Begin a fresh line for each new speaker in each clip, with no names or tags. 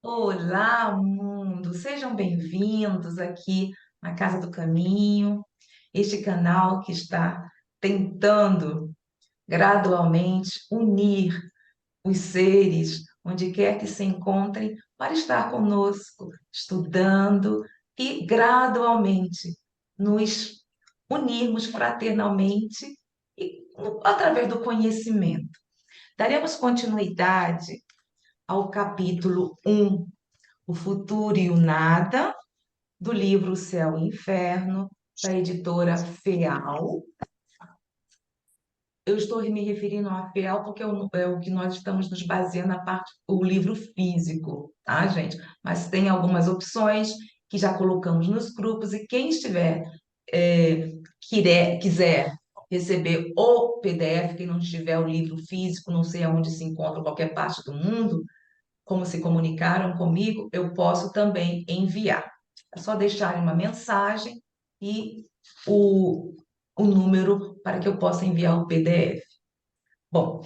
Olá, mundo! Sejam bem-vindos aqui na Casa do Caminho, este canal que está tentando gradualmente unir os seres, onde quer que se encontrem, para estar conosco, estudando e gradualmente nos unirmos fraternalmente e através do conhecimento. Daremos continuidade ao capítulo 1, O Futuro e o Nada, do livro O Céu e o Inferno, da editora FEAL. Eu estou me referindo à FEAL porque é o que nós estamos nos baseando na parte, o livro físico, tá, gente? Mas tem algumas opções que já colocamos nos grupos e quem estiver, é, quiser receber o PDF, quem não tiver o livro físico, não sei aonde se encontra, em qualquer parte do mundo, como se comunicaram comigo, eu posso também enviar. É só deixarem uma mensagem e o, o número para que eu possa enviar o PDF. Bom,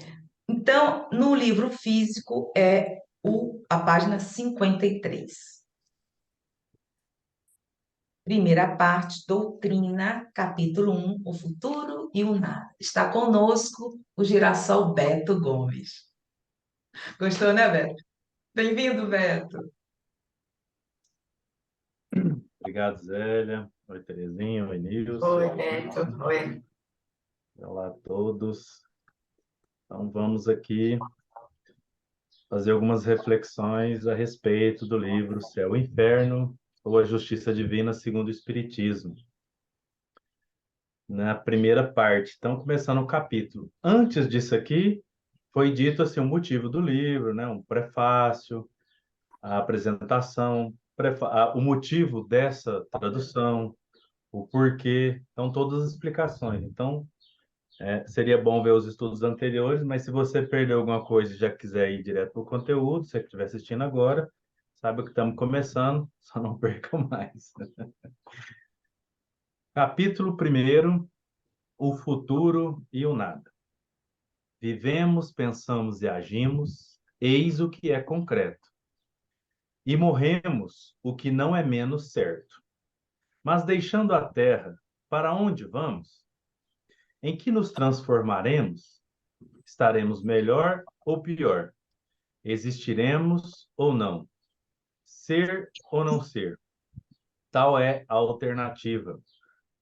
então, no livro físico é a página 53. Primeira parte, doutrina, capítulo 1, o futuro e o nada. Está conosco o girassol Beto Gomes. Gostou, né, Beto? Bem-vindo, Beto.
Obrigado, Zélia. Oi, Terezinha. Oi,
Oi,
Nilce.
Beto. Oi.
Olá a todos. Então, vamos aqui fazer algumas reflexões a respeito do livro Céu e Inferno, ou a Justiça Divina segundo o Espiritismo, na primeira parte. Então, começando o capítulo. Antes disso aqui, foi dito assim, o motivo do livro, né? Um prefácio, a apresentação, o motivo dessa tradução, o porquê, então todas as explicações. Então, seria bom ver os estudos anteriores, mas se você perdeu alguma coisa e já quiser ir direto para o conteúdo, se você estiver assistindo agora, sabe que estamos começando, só não perca mais. Capítulo primeiro: o futuro e o nada. Vivemos, pensamos e agimos, eis o que é concreto. E morremos, o que não é menos certo. Mas deixando a terra, para onde vamos? Em que nos transformaremos? Estaremos melhor ou pior? Existiremos ou não? Ser ou não ser? Tal é a alternativa.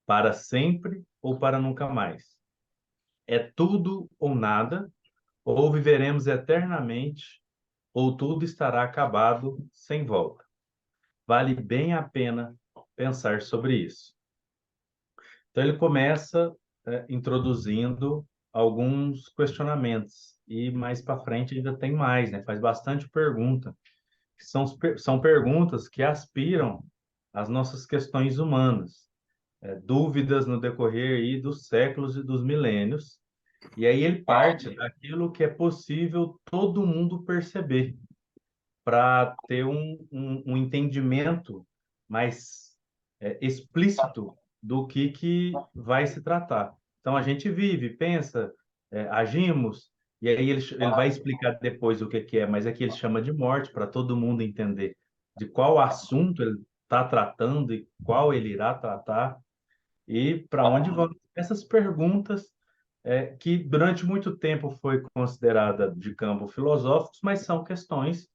Para sempre ou para nunca mais? É tudo ou nada, ou viveremos eternamente, ou tudo estará acabado sem volta. Vale bem a pena pensar sobre isso. Então, ele começa introduzindo alguns questionamentos, e mais para frente ainda tem mais, né? Faz bastante pergunta. São perguntas que aspiram às nossas questões humanas, dúvidas no decorrer aí dos séculos e dos milênios, e aí ele parte daquilo que é possível todo mundo perceber, para ter um entendimento mais explícito do que vai se tratar. Então, a gente vive, pensa, agimos, e aí ele vai explicar depois o que é, mas aqui ele chama de morte, para todo mundo entender de qual assunto ele está tratando e qual ele irá tratar, e para onde vão essas perguntas, que durante muito tempo foi considerada de campo filosófico, mas são questões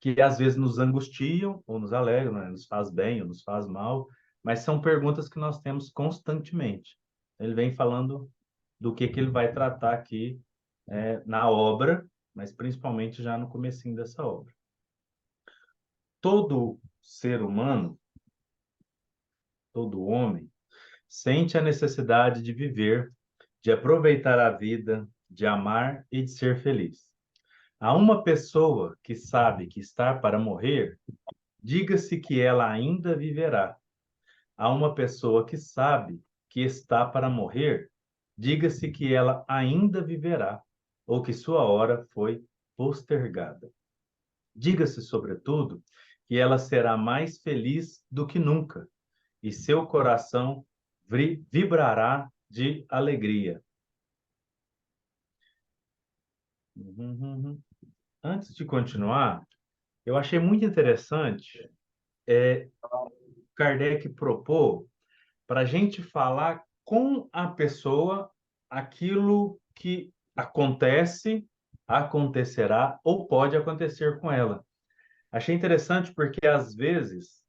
que às vezes nos angustiam ou nos alegram, né? Nos faz bem ou nos faz mal, mas são perguntas que nós temos constantemente. Ele vem falando do que ele vai tratar aqui, na obra, mas principalmente já no comecinho dessa obra. Todo ser humano, todo homem, sente a necessidade de viver, de aproveitar a vida, de amar e de ser feliz. A uma pessoa que sabe que está para morrer, diga-se que ela ainda viverá. A uma pessoa que sabe que está para morrer, diga-se que ela ainda viverá, ou que sua hora foi postergada. Diga-se, sobretudo, que ela será mais feliz do que nunca, e seu coração vibrará de alegria. Antes de continuar, Eu achei muito interessante Kardec propor para a gente falar com a pessoa aquilo que acontece, acontecerá ou pode acontecer com ela. Achei interessante porque, às vezes,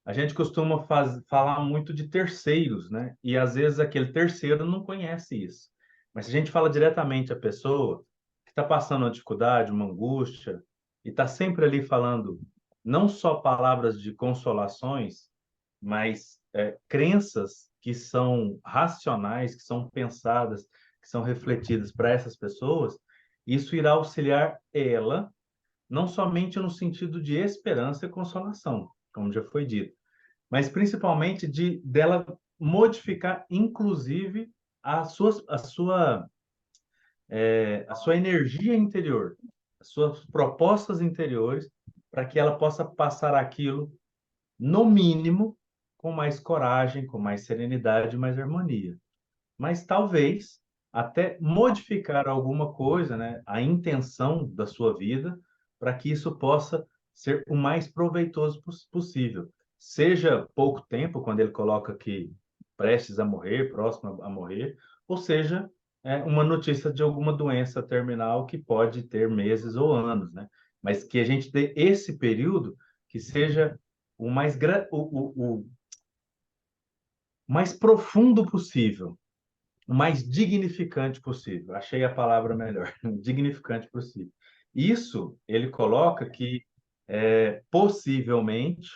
a gente costuma falar muito de terceiros, né? E, às vezes, aquele terceiro não conhece isso. Mas se a gente fala diretamente à pessoa que está passando uma dificuldade, uma angústia, e está sempre ali falando não só palavras de consolações, mas crenças que são racionais, que são pensadas, que são refletidas para essas pessoas, isso irá auxiliar ela, não somente no sentido de esperança e consolação, como já foi dito, mas principalmente de dela modificar, inclusive, a sua energia interior, as suas propostas interiores, para que ela possa passar aquilo no mínimo, com mais coragem, com mais serenidade, mais harmonia. Mas talvez até modificar alguma coisa, né, a intenção da sua vida, para que isso possa ser o mais proveitoso possível. Seja pouco tempo, quando ele coloca que prestes a morrer, próximo a morrer, ou seja, uma notícia de alguma doença terminal que pode ter meses ou anos, né? Mas que a gente dê esse período que seja o mais, o mais profundo possível, o mais dignificante possível. Achei a palavra melhor, dignificante possível. Isso ele coloca que possivelmente,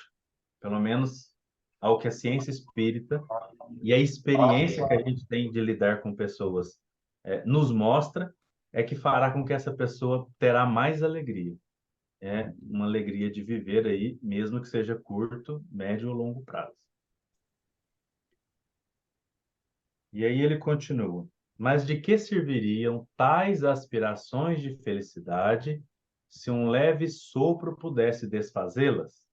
pelo menos ao que a ciência espírita e a experiência que a gente tem de lidar com pessoas nos mostra, é que fará com que essa pessoa terá mais alegria. É uma alegria de viver aí, mesmo que seja curto, médio ou longo prazo. E aí ele continua: mas de que serviriam tais aspirações de felicidade se um leve sopro pudesse desfazê-las?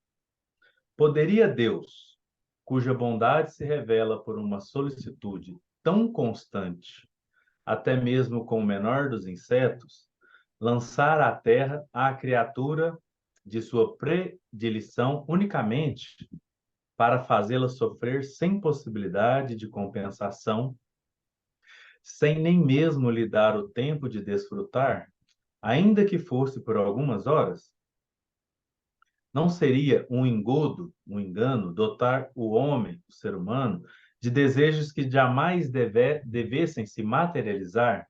Poderia Deus, cuja bondade se revela por uma solicitude tão constante, até mesmo com o menor dos insetos, lançar à terra a criatura de sua predileção unicamente para fazê-la sofrer sem possibilidade de compensação, sem nem mesmo lhe dar o tempo de desfrutar, ainda que fosse por algumas horas? Não seria um engodo, um engano, dotar o homem, o ser humano, de desejos que jamais devessem se materializar?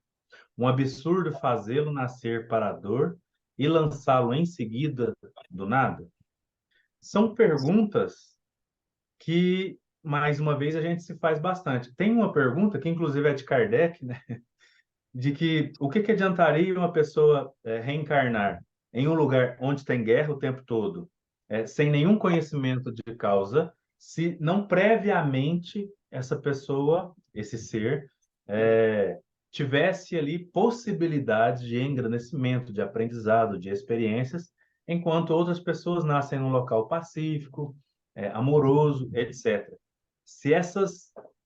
Um absurdo fazê-lo nascer para a dor e lançá-lo em seguida do nada? São perguntas que, mais uma vez, a gente se faz bastante. Tem uma pergunta que, inclusive, é de Kardec, né? De que o que adiantaria uma pessoa reencarnar em um lugar onde tem guerra o tempo todo, sem nenhum conhecimento de causa, se não previamente essa pessoa, esse ser, tivesse ali possibilidades de engrandecimento, de aprendizado, de experiências, enquanto outras pessoas nascem num local pacífico, amoroso, etc.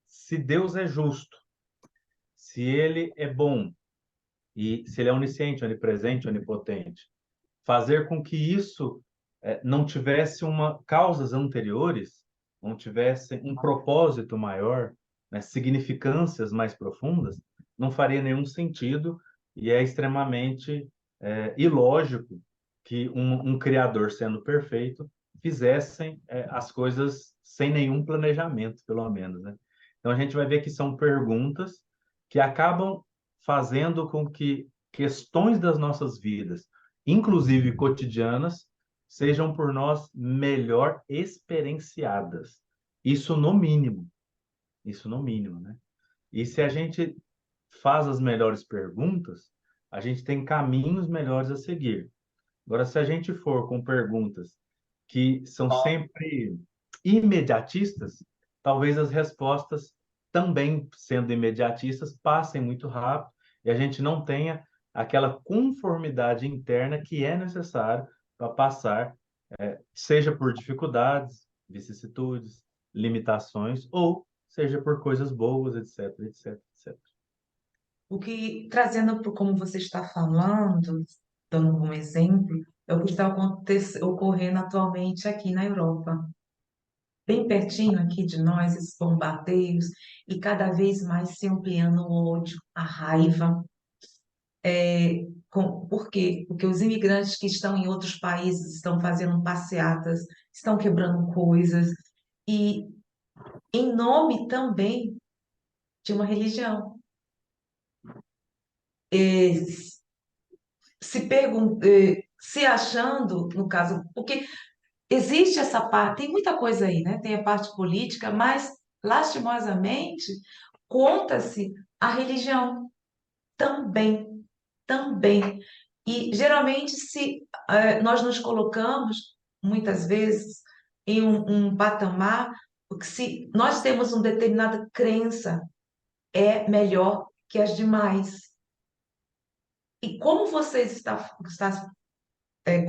Se Deus é justo, se ele é bom e se ele é onisciente, onipresente, onipotente, fazer com que isso não tivesse uma causas anteriores, não tivesse um propósito maior, né, significâncias mais profundas, não faria nenhum sentido e é extremamente ilógico que um criador sendo perfeito fizessem as coisas sem nenhum planejamento, pelo menos, né? Então a gente vai ver que são perguntas que acabam fazendo com que questões das nossas vidas, inclusive cotidianas, sejam por nós melhor experienciadas. Isso no mínimo. Isso no mínimo, né? E se a gente faz as melhores perguntas, a gente tem caminhos melhores a seguir. Agora, se a gente for com perguntas que são sempre imediatistas, talvez as respostas, também sendo imediatistas, passem muito rápido e a gente não tenha aquela conformidade interna que é necessário para passar, seja por dificuldades, vicissitudes, limitações, ou seja por coisas boas, etc, etc, etc.
O que, trazendo para como você está falando, dando um exemplo, É o que está ocorrendo atualmente aqui na Europa. Bem pertinho aqui de nós, esses bombardeios, e cada vez mais se ampliando o ódio, a raiva. Por quê? Porque os imigrantes que estão em outros países estão fazendo passeatas, estão quebrando coisas, e em nome também de uma religião. Eh, se achando, no caso, porque existe essa parte, tem muita coisa aí, né? Tem a parte política, mas lastimosamente conta-se a religião também, também. E geralmente se nós nos colocamos muitas vezes em um patamar, porque se nós temos uma determinada crença é melhor que as demais. E como você está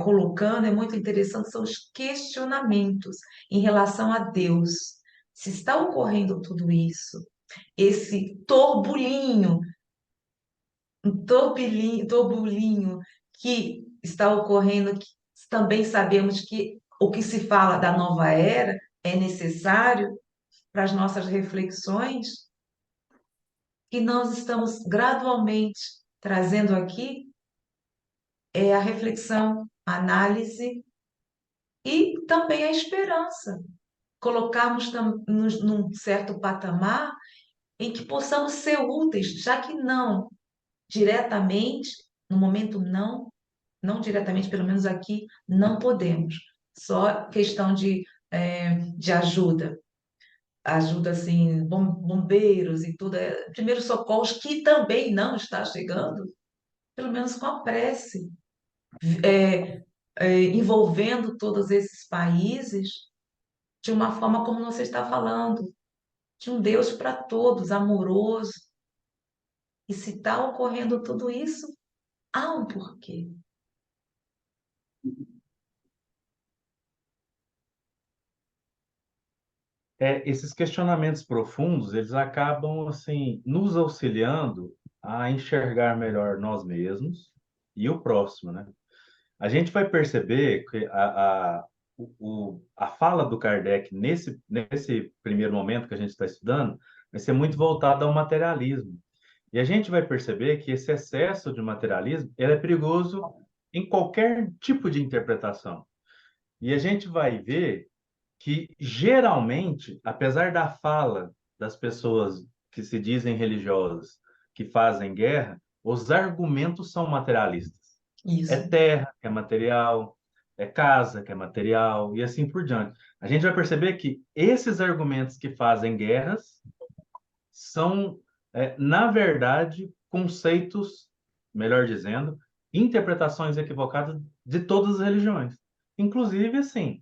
colocando, é muito interessante, são os questionamentos em relação a Deus. Se está ocorrendo tudo isso, esse turbulinho, um turbulinho que está ocorrendo, que também sabemos que o que se fala da nova era é necessário para as nossas reflexões, que nós estamos gradualmente trazendo aqui é a reflexão, a análise e também a esperança. Colocarmos num certo patamar em que possamos ser úteis, já que não diretamente, no momento não, não diretamente, pelo menos aqui, não podemos. Só questão de ajuda. Ajuda, assim, bombeiros e tudo, primeiros socorros, que também não está chegando, pelo menos com a prece, é, envolvendo todos esses países de uma forma como você está falando, de um Deus para todos, amoroso. E se está ocorrendo tudo isso, há um porquê.
Esses questionamentos profundos, eles acabam assim nos auxiliando a enxergar melhor nós mesmos e o próximo, né? A gente vai perceber que a fala do Kardec nesse primeiro momento que a gente está estudando vai ser muito voltada ao materialismo. E a gente vai perceber que esse excesso de materialismo ele é perigoso em qualquer tipo de interpretação. E a gente vai ver que, geralmente, apesar da fala das pessoas que se dizem religiosas, que fazem guerra, os argumentos são materialistas. É
Isso.
terra, que é material, é casa, que é material, e assim por diante. A gente vai perceber que esses argumentos que fazem guerras são, na verdade, conceitos, melhor dizendo, interpretações equivocadas de todas as religiões. Inclusive, assim,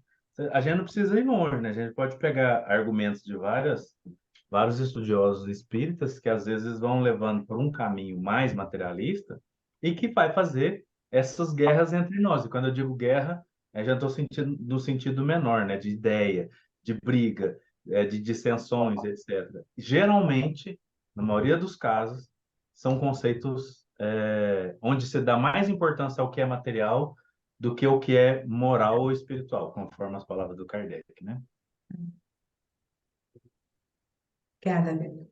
a gente não precisa ir longe, né? A gente pode pegar argumentos de vários estudiosos espíritas que às vezes vão levando por um caminho mais materialista e que vai fazer essas guerras entre nós. E quando eu digo guerra, eu já estou sentindo no sentido menor, né? De ideia, de briga, de dissensões, etc. Geralmente, na maioria dos casos, são conceitos onde se dá mais importância ao que é material do que o que é moral ou espiritual, conforme as palavras do Kardec, né?
Obrigada, Beto.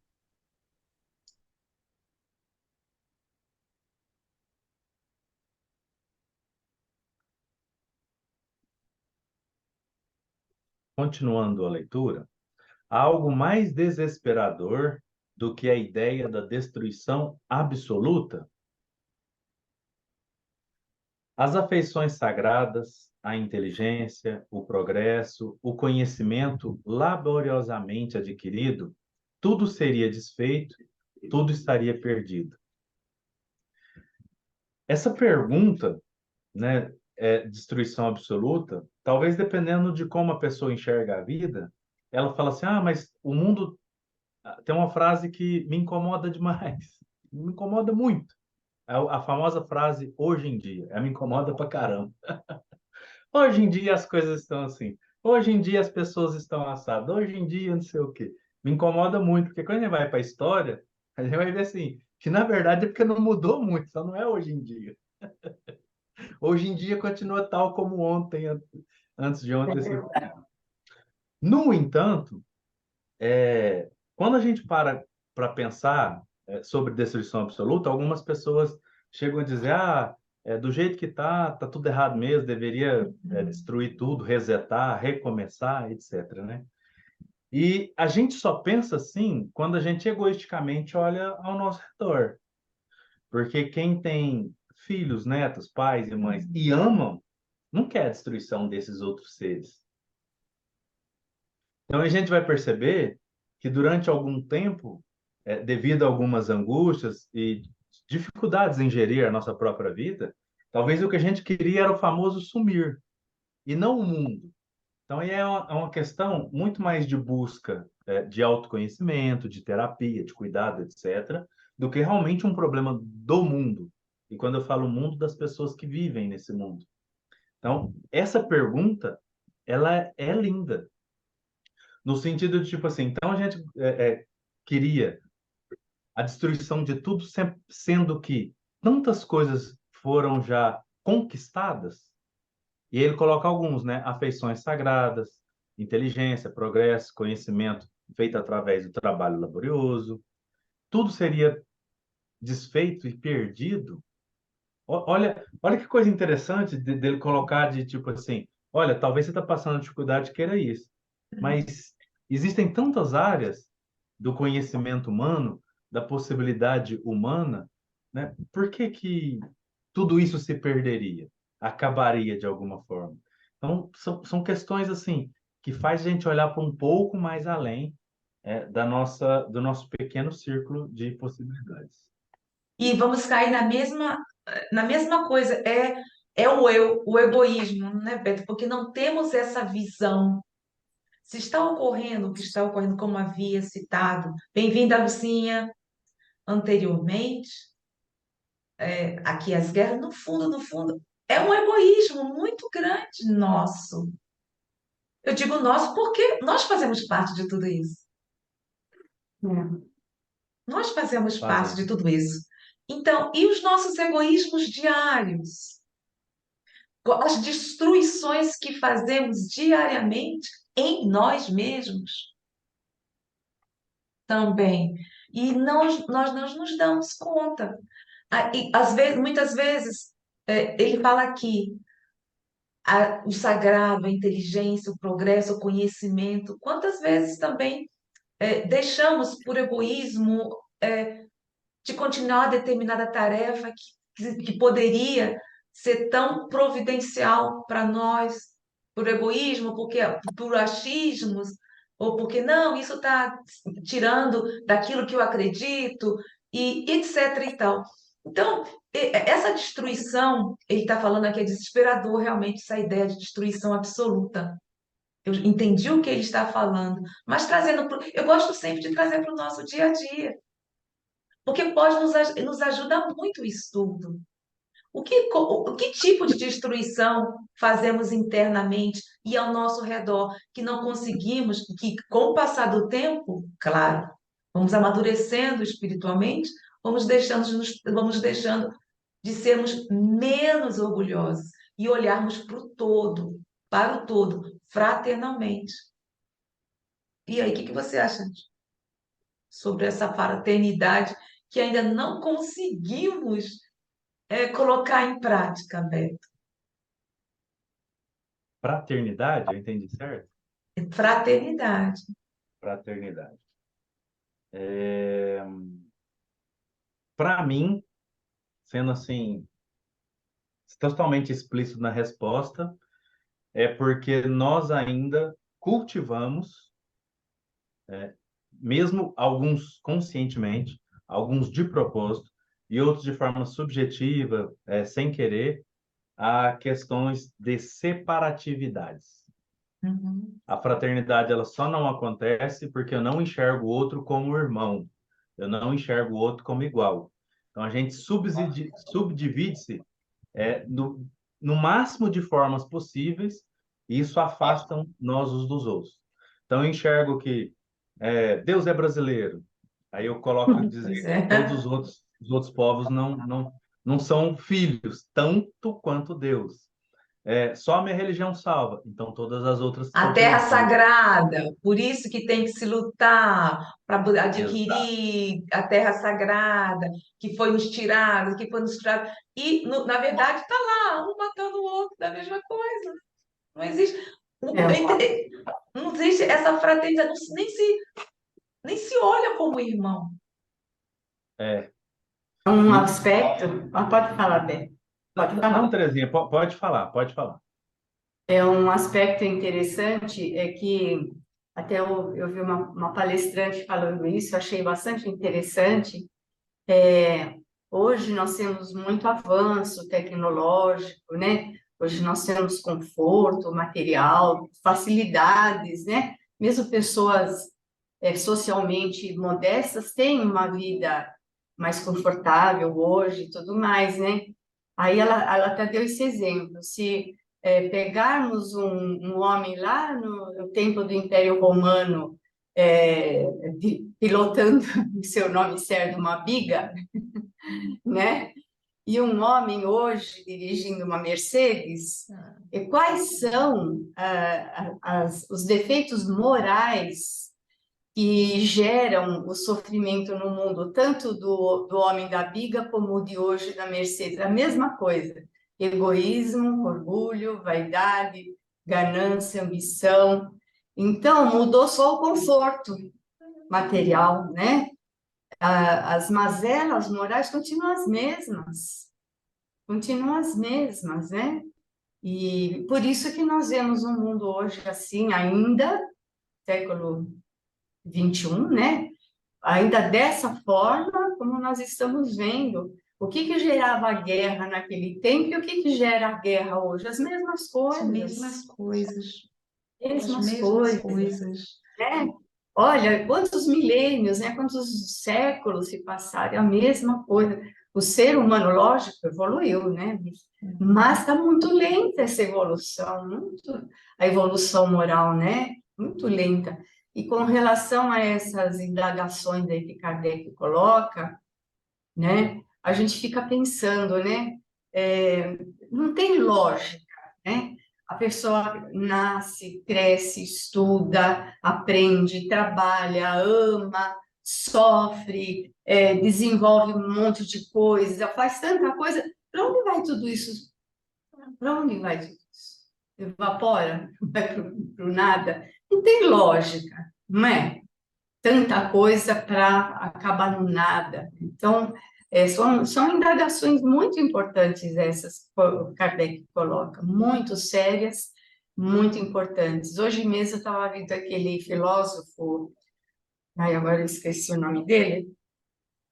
Continuando a leitura, há algo mais desesperador do que a ideia da destruição absoluta? As afeições sagradas, a inteligência, o progresso, o conhecimento laboriosamente adquirido, tudo seria desfeito, tudo estaria perdido. Essa pergunta, né, destruição absoluta, talvez dependendo de como a pessoa enxerga a vida, ela fala assim: ah, mas o mundo tem uma frase que me incomoda demais, me incomoda muito. A famosa frase hoje em dia, ela me incomoda pra caramba. Hoje em dia as coisas estão assim. Hoje em dia as pessoas estão assadas. Hoje em dia não sei o quê. Me incomoda muito, porque quando a gente vai para a história, a gente vai ver assim, que na verdade é porque não mudou muito, só não é hoje em dia. Hoje em dia continua tal como ontem, antes de
É
ontem.
verdade.
No entanto, quando a gente para pensar sobre destruição absoluta, algumas pessoas chegam a dizer, do jeito que tá tudo errado mesmo, deveria destruir tudo, resetar, recomeçar, etc., né? E a gente só pensa assim quando a gente egoisticamente olha ao nosso redor. Porque quem tem filhos, netos, pais e mães e amam, não quer a destruição desses outros seres. Então a gente vai perceber que durante algum tempo, devido a algumas angústias e dificuldades em gerir a nossa própria vida, talvez o que a gente queria era o famoso sumir, e não o mundo. Então aí é uma questão muito mais de busca, de autoconhecimento, de terapia, de cuidado, etc., do que realmente um problema do mundo. E quando eu falo mundo, das pessoas que vivem nesse mundo. Então, essa pergunta, ela é linda. No sentido de, tipo assim, então a gente queria a destruição de tudo, sendo que tantas coisas foram já conquistadas, e ele coloca alguns, né? Afeições sagradas, inteligência, progresso, conhecimento feito através do trabalho laborioso, tudo seria desfeito e perdido. Olha que coisa interessante dele colocar de tipo assim, olha, talvez você está passando dificuldade, queira isso, mas existem tantas áreas do conhecimento humano, da possibilidade humana, né? Por que que tudo isso se perderia? Acabaria de alguma forma? Então, são questões assim que faz a gente olhar para um pouco mais além do nosso pequeno círculo de possibilidades.
E vamos cair na mesma coisa, é o eu, o egoísmo, né, Beto? Porque não temos essa visão. Se está ocorrendo o que está ocorrendo, como havia citado, bem-vinda, Lucinha, anteriormente, aqui as guerras, no fundo, é um egoísmo muito grande nosso. Eu digo nosso porque nós fazemos parte de tudo isso. Nós fazemos parte de
Fazendo.
tudo isso. Então, e os nossos egoísmos diários? As destruições que fazemos diariamente em nós mesmos também. E nós não nos damos conta. E, às vezes, muitas vezes, ele fala aqui, o sagrado, a inteligência, o progresso, o conhecimento. Quantas vezes também deixamos por egoísmo de continuar determinada tarefa que poderia ser tão providencial para nós, por egoísmo, porque por achismos, ou porque não, isso está tirando daquilo que eu acredito, e etc. e tal. Então, essa destruição, ele está falando aqui, é desesperador realmente essa ideia de destruição absoluta. Eu entendi o que ele está falando, mas eu gosto sempre de trazer para o nosso dia a dia. Porque pode nos ajuda muito o estudo. O que tipo de destruição fazemos internamente e ao nosso redor que não conseguimos, que com o passar do tempo, claro, vamos amadurecendo espiritualmente, vamos deixando de sermos menos orgulhosos e olharmos para o todo, fraternalmente. E aí, o que você acha sobre essa fraternidade que ainda não conseguimos colocar em prática, Beto?
Fraternidade, eu entendi certo?
Fraternidade.
Fraternidade. Para mim, sendo assim, totalmente explícito na resposta, é porque nós ainda cultivamos, mesmo alguns conscientemente, alguns de propósito, e outros de forma subjetiva, sem querer, a questões de separatividades.
Uhum.
A fraternidade ela só não acontece porque eu não enxergo o outro como irmão, eu não enxergo o outro como igual. Então a gente subdivide-se no máximo de formas possíveis, e isso afasta nós uns dos outros. Então eu enxergo que Deus é brasileiro, aí eu coloco dizer
Pois
que todos
é.
os outros povos não não são filhos, tanto quanto Deus. Só a minha religião salva, então todas as outras
A
são
terra
perdidas.
sagrada, por isso que tem que se lutar para
Exato.
adquirir a terra sagrada, que foi nos tirado, que foi nos tirado. E, na verdade, está lá, um matando o outro da mesma coisa. Não existe,
É
não existe essa fraternidade, nem se olha como irmão.
É.
um
E,
aspecto. Pode falar, Bê. Pode
não,
falar.
Terezinha, pode falar, pode falar.
É um aspecto interessante é que até eu vi uma palestrante falando isso, achei bastante interessante. Hoje nós temos muito avanço tecnológico, né? Hoje nós temos conforto material, facilidades, né? Mesmo pessoas socialmente modestas têm uma vida mais confortável hoje e tudo mais, né? Aí ela até deu esse exemplo. Se pegarmos um homem lá no tempo do Império Romano, pilotando, seu nome certo, uma biga, né? E um homem hoje dirigindo uma Mercedes, e quais são os defeitos morais que geram o sofrimento no mundo, tanto do homem da biga como o de hoje da Mercedes? A mesma coisa: egoísmo, orgulho, vaidade, ganância, ambição. Então, mudou só o conforto material, né? As mazelas morais continuam as mesmas, né? E por isso que nós vemos um mundo hoje assim, ainda, século XXI, né? Ainda dessa forma como nós estamos vendo. O que que gerava a guerra naquele tempo e o que que gera a guerra hoje? As mesmas
As mesmas
coisas,
coisas, as
mesmas
mesmas
coisas,
coisas.
né? Olha, quantos milênios, né? Quantos séculos se passaram, é a mesma coisa. O ser humano, lógico, evoluiu, né? Mas está muito lenta essa evolução, a evolução moral, né? Muito lenta. E com relação a essas indagações aí que Kardec coloca, né? A gente fica pensando, né? Não tem lógica, né? A pessoa nasce, cresce, estuda, aprende, trabalha, ama, sofre, desenvolve um monte de coisa, faz tanta coisa. Para onde vai tudo isso? Para onde vai tudo isso? Evapora? Vai para o nada? Não tem lógica, não é? Tanta coisa para acabar no nada. Então, são indagações muito importantes essas que o Kardec coloca, muito sérias, muito importantes. Hoje mesmo eu estava vendo aquele filósofo, ai, agora eu esqueci o nome dele,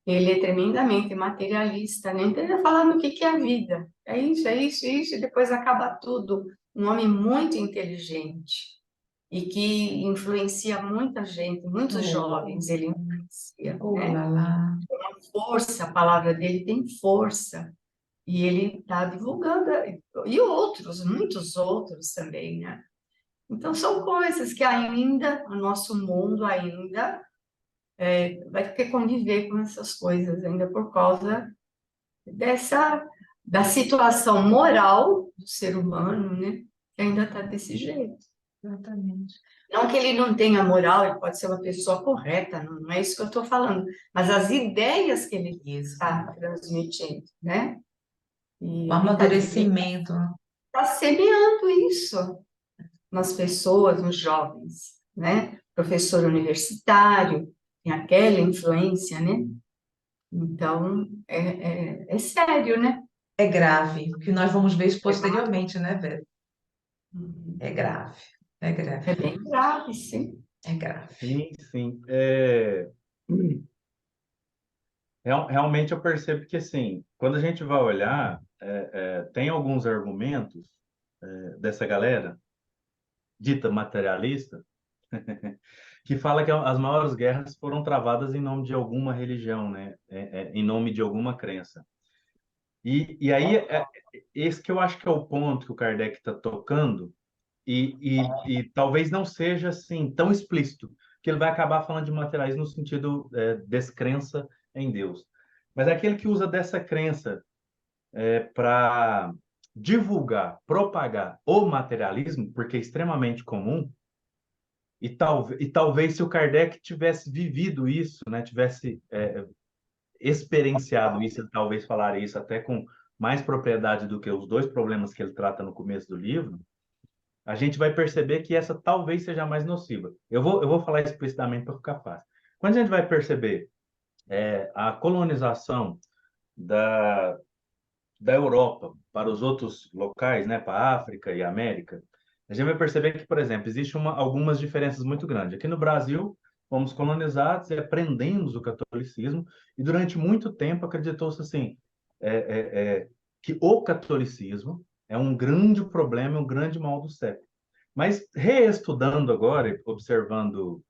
ele é tremendamente materialista, né? Então ele vai falando o que que é a vida. É isso, e depois acaba tudo. Um homem muito inteligente e que influencia muita gente, muitos
Oh,
jovens ele influencia,
oh
né?
lá lá.
Força, a palavra dele tem força, e ele está divulgando, e outros, muitos outros também, né? Então, são coisas que ainda, o nosso mundo ainda vai ter que conviver com essas coisas, ainda por causa da situação moral do ser humano, né? Que ainda está desse jeito.
Exatamente.
Não que ele não tenha moral, ele pode ser uma pessoa correta, não é isso que eu estou falando, mas as ideias que ele
Isso.
está transmitindo, né?
O
E ele
amadurecimento.
está semeando isso nas pessoas, nos jovens, né? Professor universitário, tem aquela influência, né? Então, é sério, né?
É grave, o que nós vamos ver posteriormente, né, Vera? É grave, é grave,
É bem grave, sim.
é grave.
Sim, sim. Realmente eu percebo que, assim, quando a gente vai olhar, tem alguns argumentos dessa galera, dita materialista, que fala que as maiores guerras foram travadas em nome de alguma religião, né? Em nome de alguma crença. E aí, esse que eu acho que é o ponto que o Kardec está tocando, e talvez não seja assim tão explícito, que ele vai acabar falando de materialismo no sentido descrença em Deus. Mas é aquele que usa dessa crença para divulgar, propagar o materialismo, porque é extremamente comum, e talvez se o Kardec tivesse vivido isso, né, tivesse experienciado isso, ele talvez falaria isso até com mais propriedade do que os dois problemas que ele trata no começo do livro, a gente vai perceber que essa talvez seja a mais nociva. Eu vou falar explicitamente para ficar fácil. Quando a gente vai perceber a colonização da, da Europa para os outros locais, né, para a África e América, a gente vai perceber que, por exemplo, existem algumas diferenças muito grandes. Aqui no Brasil, fomos colonizados e aprendemos o catolicismo, e durante muito tempo acreditou-se assim, é, é, que o catolicismo é um grande problema, um grande mal do século. Mas reestudando agora, observando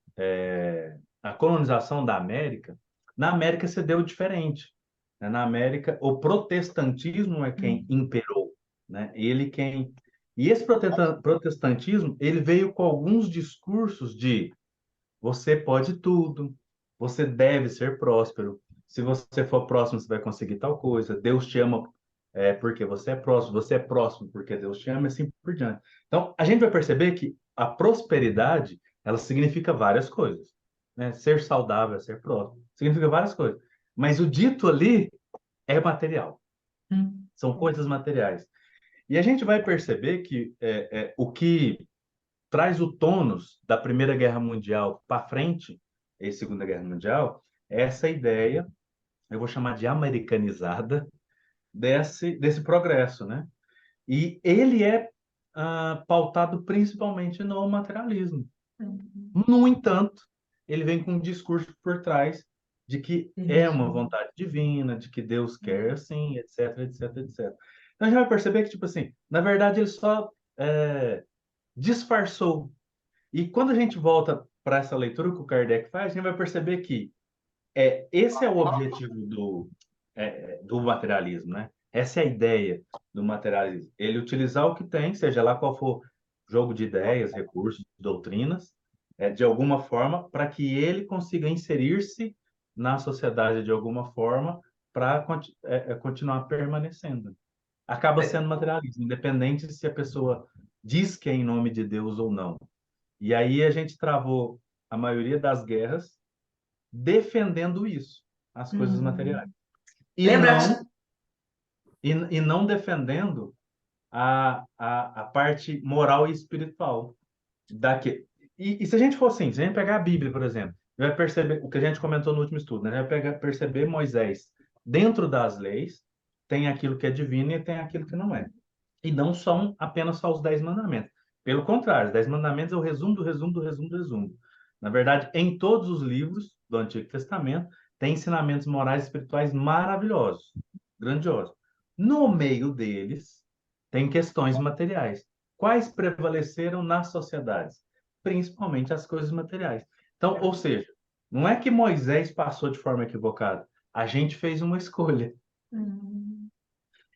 a colonização da América, na América se deu diferente, né? Na América, o protestantismo é quem imperou, né? E esse protestantismo, ele veio com alguns discursos de você pode tudo, você deve ser próspero, se você for próximo, você vai conseguir tal coisa, Deus te ama porque você é próximo porque Deus te ama, e assim por diante. Então, a gente vai perceber que a prosperidade, ela significa várias coisas, né? Ser saudável, ser próspero, significa várias coisas. Mas o dito ali é material,
Hum.
são coisas materiais. E a gente vai perceber que o que traz o tônus da Primeira Guerra Mundial para frente, e Segunda Guerra Mundial, é essa ideia, eu vou chamar de americanizada, desse progresso, né? E ele é pautado principalmente no materialismo. No entanto, ele vem com um discurso por trás de que é uma vontade divina, de que Deus quer assim, etc, etc, etc. Então a gente vai perceber que, tipo assim, na verdade ele só disfarçou. E quando a gente volta para essa leitura que o Kardec faz, a gente vai perceber que esse é o objetivo do materialismo, né? Essa é a ideia do materialismo. Ele utilizar o que tem, seja lá qual for jogo de ideias, recursos, doutrinas, de alguma forma, para que ele consiga inserir-se na sociedade de alguma forma para continuar permanecendo. Acaba sendo materialismo, independente se a pessoa diz que é em nome de Deus ou não. E aí a gente travou a maioria das guerras defendendo isso, as coisas materiais. E
Lembra?
não, e não defendendo a parte moral e espiritual daqui. E se a gente for assim, se a gente pegar a Bíblia, por exemplo, vai perceber o que a gente comentou no último estudo, né? Vai perceber Moisés dentro das leis tem aquilo que é divino e tem aquilo que não é. E não são apenas só os 10 mandamentos. Pelo contrário, os 10 mandamentos é o resumo do resumo do resumo do resumo. Na verdade, em todos os livros do Antigo Testamento, tem ensinamentos morais e espirituais maravilhosos, grandiosos. No meio deles, tem questões materiais. Quais prevaleceram nas sociedades? Principalmente as coisas materiais. Então, ou seja, não é que Moisés passou de forma equivocada. A gente fez uma escolha.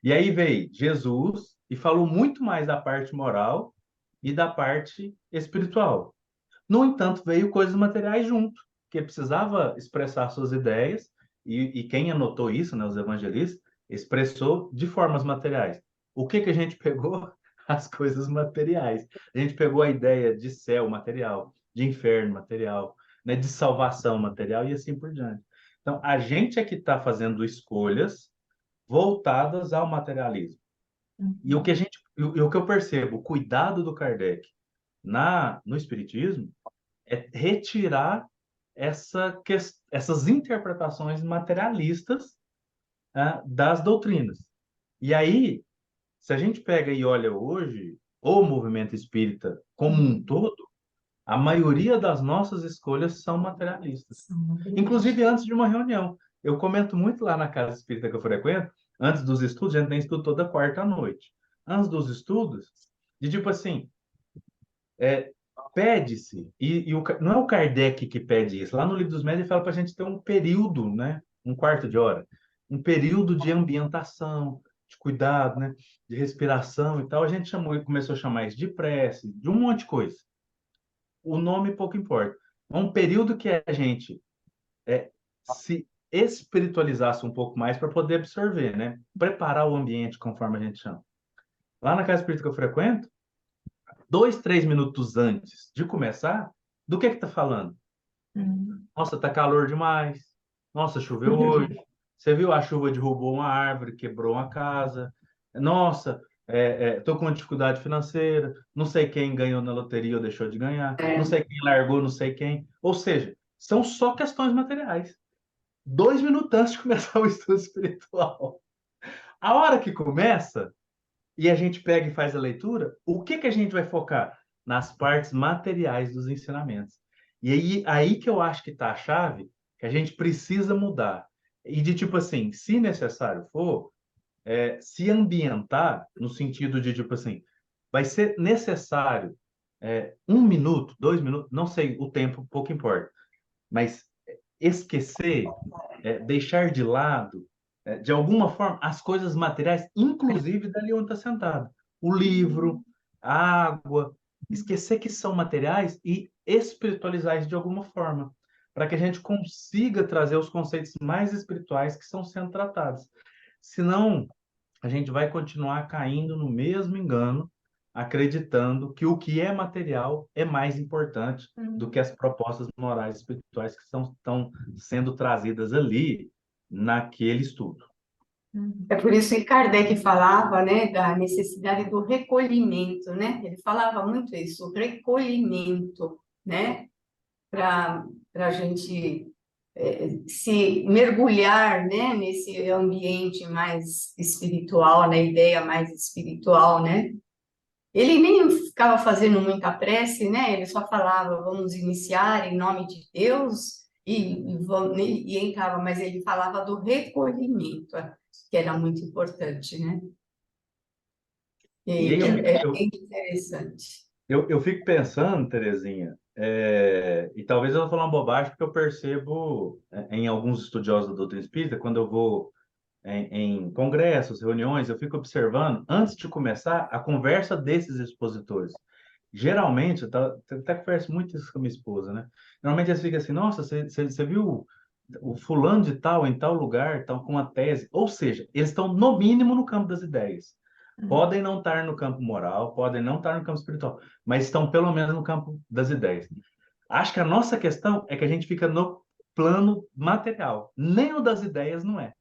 E aí veio Jesus e falou muito mais da parte moral e da parte espiritual. No entanto, veio coisas materiais junto, que precisava expressar suas ideias, e quem anotou isso, né, os evangelistas, expressou de formas materiais. O que a gente pegou? As coisas materiais. A gente pegou a ideia de céu material, de inferno material, né, de salvação material e assim por diante. Então, a gente é que está fazendo escolhas voltadas ao materialismo. E o que eu percebo, o cuidado do Kardec no Espiritismo é retirar essas interpretações materialistas, das doutrinas. E aí, se a gente pega e olha hoje o movimento espírita como um todo, a maioria das nossas escolhas são materialistas. Inclusive antes de uma reunião. Eu comento muito lá na casa espírita que eu frequento, antes dos estudos, a gente tem estudo toda quarta à noite. Antes dos estudos, de tipo assim, pede-se, não é o Kardec que pede isso, lá no Livro dos Médios ele fala para a gente ter um período, né, um quarto de hora, um período de ambientação, de cuidado, né, de respiração e tal. A gente começou a chamar isso de prece, de um monte de coisa. O nome pouco importa. É um período que a gente se espiritualizasse um pouco mais para poder absorver, né? Preparar o ambiente, conforme a gente chama. Lá na casa espírita que eu frequento, 2, 3 minutos antes de começar, do que tá falando? Nossa, tá calor demais. Nossa, choveu hoje. Você viu a chuva derrubou uma árvore, quebrou uma casa. Nossa, tô com uma dificuldade financeira. Não sei quem ganhou na loteria ou deixou de ganhar. Não sei quem largou, não sei quem. Ou seja, são só questões materiais. 2 minutos antes de começar o estudo espiritual. A hora que começa e a gente pega e faz a leitura, o que que a gente vai focar? Nas partes materiais dos ensinamentos. E aí que eu acho que está a chave, que a gente precisa mudar. E de tipo assim, se necessário for, se ambientar no sentido de tipo assim, vai ser necessário 1 minuto, 2 minutos, não sei, o tempo pouco importa, mas esquecer, deixar de lado, de alguma forma, as coisas materiais, inclusive dali onde está sentado. O livro, a água, esquecer que são materiais e espiritualizar isso de alguma forma, para que a gente consiga trazer os conceitos mais espirituais que estão sendo tratados. Senão, a gente vai continuar caindo no mesmo engano, acreditando que o que é material é mais importante do que as propostas morais e espirituais que estão sendo trazidas ali naquele estudo.
É por isso que Kardec falava, né, da necessidade do recolhimento, né? Ele falava muito isso, o recolhimento, né? Para a gente se mergulhar, né, nesse ambiente mais espiritual, na ideia mais espiritual, né? Ele nem ficava fazendo muita prece, né? Ele só falava, vamos iniciar em nome de Deus e entrava, mas ele falava do recolhimento, que era muito importante, né?
E aí
E é bem interessante.
eu fico pensando, Terezinha, e talvez eu vou falar uma bobagem, porque eu percebo em alguns estudiosos da doutrina espírita, quando eu vou em congressos, reuniões, eu fico observando, antes de começar, a conversa desses expositores. Geralmente, eu até converso muito isso com a minha esposa, né? Normalmente eles ficam assim, nossa, você viu o fulano de tal em tal lugar, estão com uma tese. Ou seja, eles estão no mínimo no campo das ideias. Podem não estar no campo moral, podem não estar no campo espiritual, mas estão pelo menos no campo das ideias. Acho que a nossa questão é que a gente fica no plano material. Nem o das ideias não é.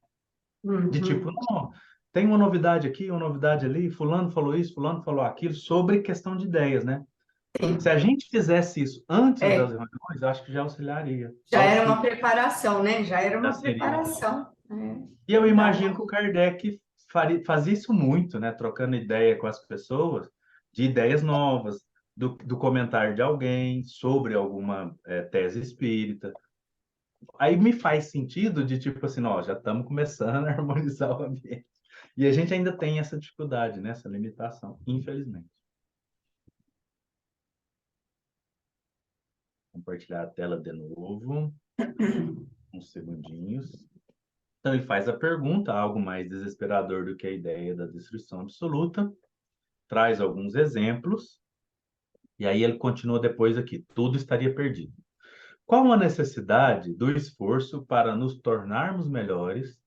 De tipo, não, tem uma novidade aqui, uma novidade ali, fulano falou isso, fulano falou aquilo, sobre questão de ideias, né? Se a gente fizesse isso antes das
É,
reuniões, eu acho que já auxiliaria.
já era uma preparação, né? Já era
Já
uma
seria.
preparação.
E eu
Dá
imagino que
uma...
o Kardec fazia isso muito, né? Trocando ideia com as pessoas, de ideias novas, do comentário de alguém sobre alguma tese espírita. Aí me faz sentido de tipo assim, ó, já estamos começando a harmonizar o ambiente. E a gente ainda tem essa dificuldade, né? Essa limitação, infelizmente. Compartilhar a tela de novo, uns segundinhos. Então ele faz a pergunta, algo mais desesperador do que a ideia da destruição absoluta, traz alguns exemplos, e aí ele continua depois aqui, tudo estaria perdido. Qual a necessidade do esforço para nos tornarmos melhores,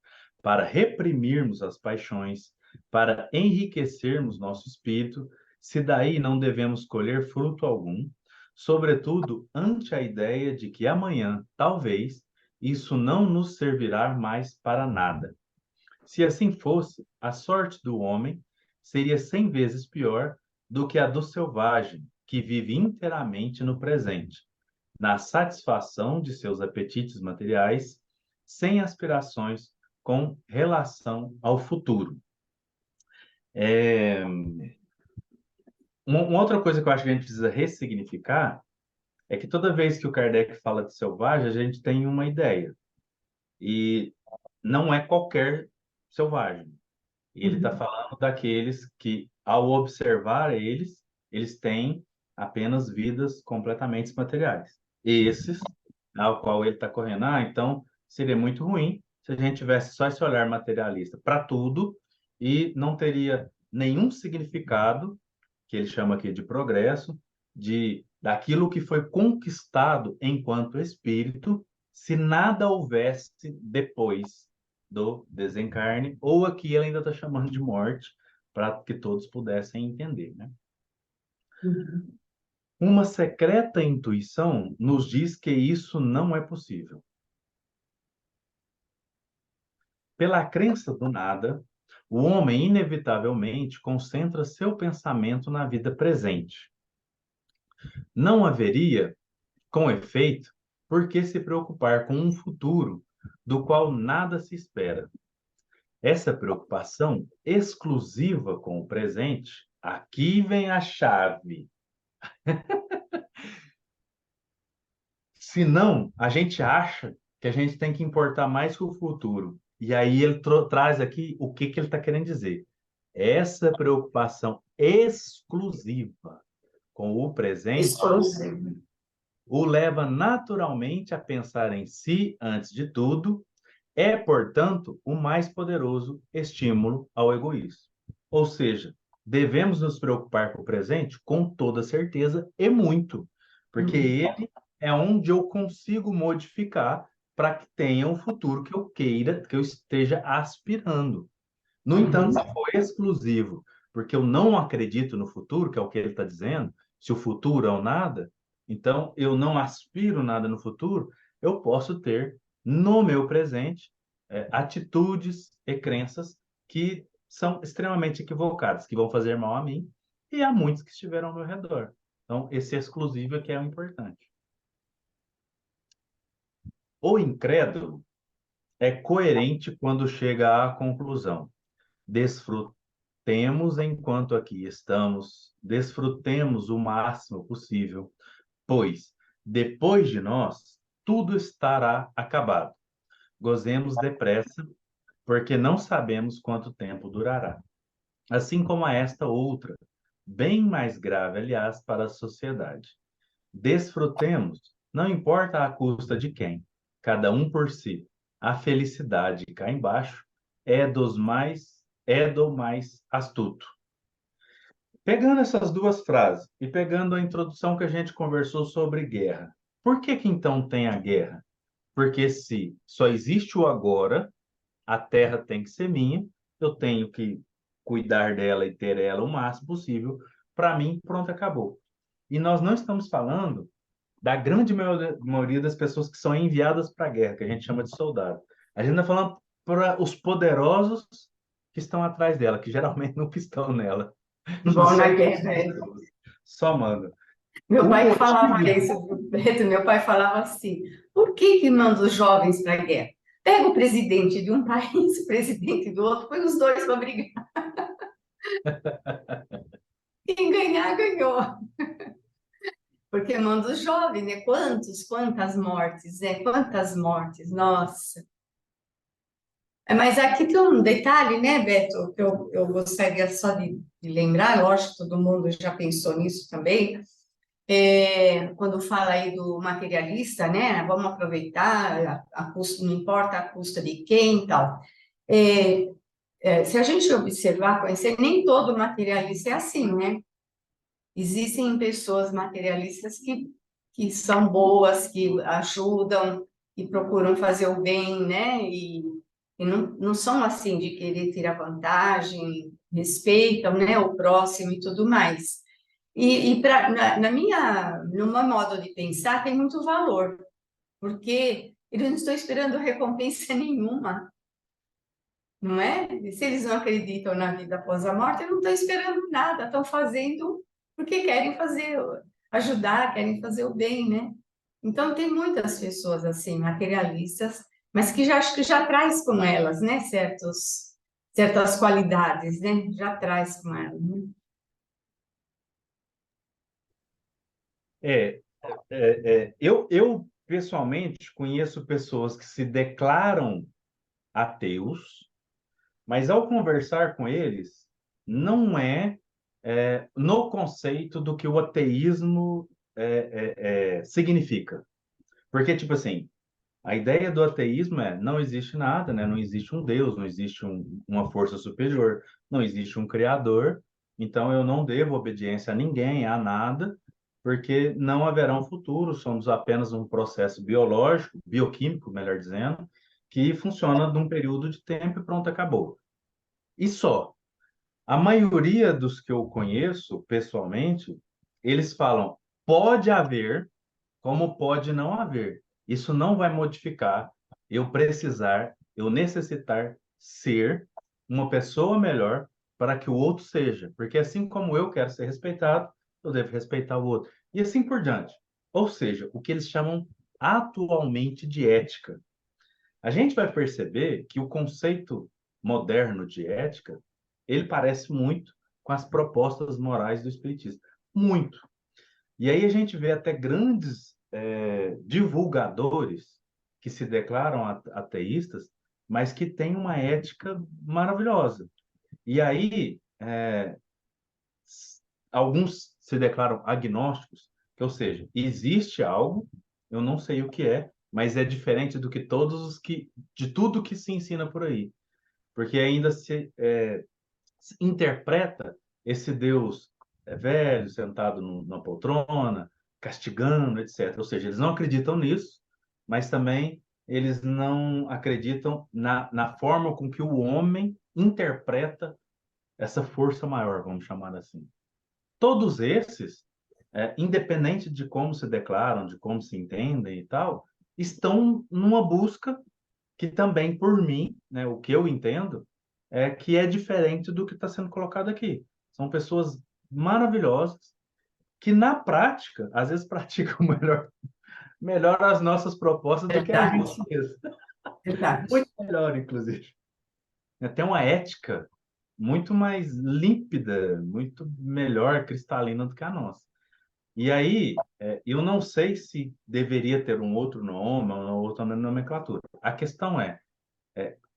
para reprimirmos as paixões, para enriquecermos nosso espírito, se daí não devemos colher fruto algum, sobretudo ante a ideia de que amanhã, talvez, isso não nos servirá mais para nada? Se assim fosse, a sorte do homem seria 100 vezes pior do que a do selvagem, que vive inteiramente no presente, na satisfação de seus apetites materiais, sem aspirações com relação ao futuro. Uma outra coisa que eu acho que a gente precisa ressignificar é que toda vez que o Kardec fala de selvagem, a gente tem uma ideia. E não é qualquer selvagem. Ele está falando daqueles que, ao observar eles têm apenas vidas completamente materiais. Esses, ao qual ele está correndo, então seria muito ruim se a gente tivesse só esse olhar materialista para tudo e não teria nenhum significado, que ele chama aqui de progresso, daquilo que foi conquistado enquanto espírito se nada houvesse depois do desencarne, ou aqui ele ainda está chamando de morte, para que todos pudessem entender, né?
Uhum.
Uma secreta intuição nos diz que isso não é possível. Pela crença do nada, o homem inevitavelmente concentra seu pensamento na vida presente. Não haveria, com efeito, por que se preocupar com um futuro do qual nada se espera. Essa preocupação exclusiva com o presente, aqui vem a chave. Senão, a gente acha que a gente tem que importar mais com o futuro. E aí ele traz aqui o que ele está querendo dizer. Essa preocupação exclusiva com o presente
Exclusivo.
o leva naturalmente a pensar em si antes de tudo, é, portanto, o mais poderoso estímulo ao egoísmo. Ou seja, devemos nos preocupar com o presente com toda certeza e muito, porque
Uhum.
ele é onde eu consigo modificar para que tenha um futuro que eu queira, que eu esteja aspirando. No entanto, se for exclusivo, porque eu não acredito no futuro, que é o que ele está dizendo, se o futuro é o nada, então eu não aspiro nada no futuro, eu posso ter no meu presente atitudes e crenças que são extremamente equivocadas, que vão fazer mal a mim e a muitos que estiveram ao meu redor. Então, esse exclusivo é que é o importante. O incrédulo é coerente quando chega à conclusão: desfrutemos enquanto aqui estamos, desfrutemos o máximo possível, pois, depois de nós, tudo estará acabado. Gozemos depressa, porque não sabemos quanto tempo durará. Assim como a esta outra, bem mais grave, aliás, para a sociedade. Desfrutemos, não importa a custa de quem, cada um por si. A felicidade cá embaixo é do mais astuto. Pegando essas duas frases e pegando a introdução que a gente conversou sobre guerra, por que que então tem a guerra? Porque se só existe o agora, a terra tem que ser minha, eu tenho que cuidar dela e ter ela o máximo possível, para mim, pronto, acabou. E nós não estamos falando da grande maioria das pessoas que são enviadas para a guerra, que a gente chama de soldado. A gente está falando para os poderosos que estão atrás dela, que geralmente nunca estão nela. Não
Bom, na
sei quantas
guerra.
pessoas. Só manda.
Meu
O
pai falava
motivo.
isso, Beto, meu pai falava assim, por que que manda os jovens para a guerra? Pega o presidente de um país, o presidente do outro, põe os dois para brigar. Quem ganhar, ganhou. Porque manda os jovens, né? Quantas mortes, né? Quantas mortes, nossa. Mas aqui tem um detalhe, né, Beto, que eu gostaria só de lembrar, lógico, todo mundo já pensou nisso também, quando fala aí do materialista, né? Vamos aproveitar, a custa, não importa a custa de quem e tal. Se a gente observar, conhecer, nem todo materialista é assim, né? Existem pessoas materialistas que são boas, que ajudam e procuram fazer o bem, né? E não são assim de querer tirar vantagem, respeitam, né, o próximo e tudo mais. No meu modo de pensar, tem muito valor, porque eles não estão esperando recompensa nenhuma, não é? E se eles não acreditam na vida após a morte, eles não estão esperando nada, estão fazendo porque querem fazer, ajudar, querem fazer o bem, né? Então, tem muitas pessoas assim, materialistas, mas que já acho que já traz com elas, né, certas qualidades, né? Já traz com elas, né?
É, eu pessoalmente conheço pessoas que se declaram ateus, mas ao conversar com eles, não no conceito do que o ateísmo significa. Porque, tipo assim, a ideia do ateísmo é não existe nada, né? Não existe um Deus, não existe uma força superior, não existe um criador, então eu não devo obediência a ninguém, a nada, porque não haverá um futuro, somos apenas um processo biológico, bioquímico, melhor dizendo, que funciona num período de tempo e pronto, acabou. E só. A maioria dos que eu conheço pessoalmente, eles falam, pode haver, como pode não haver. Isso não vai modificar eu necessitar ser uma pessoa melhor para que o outro seja. Porque assim como eu quero ser respeitado, eu devo respeitar o outro. E assim por diante. Ou seja, o que eles chamam atualmente de ética. A gente vai perceber que o conceito moderno de ética, ele parece muito com as propostas morais do Espiritismo. Muito. E aí a gente vê até grandes divulgadores que se declaram ateístas, mas que têm uma ética maravilhosa. E aí, alguns se declaram agnósticos, que, ou seja, existe algo, eu não sei o que é, mas é diferente do que de tudo que se ensina por aí. Porque ainda se interpreta esse Deus velho, sentado na poltrona, castigando, etc. Ou seja, eles não acreditam nisso, mas também eles não acreditam na forma com que o homem interpreta essa força maior, vamos chamar assim. Todos esses, independente de como se declaram, de como se entendem e tal, estão numa busca que também, por mim, né, o que eu entendo, é que é diferente do que está sendo colocado aqui. São pessoas maravilhosas que, na prática, às vezes praticam melhor as nossas propostas do que a
Verdade,
gente mesmo.
verdade.
Muito melhor, inclusive. Tem uma ética muito mais límpida, muito melhor, cristalina do que a nossa. E aí, eu não sei se deveria ter um outro nome, uma outra nomenclatura. A questão é,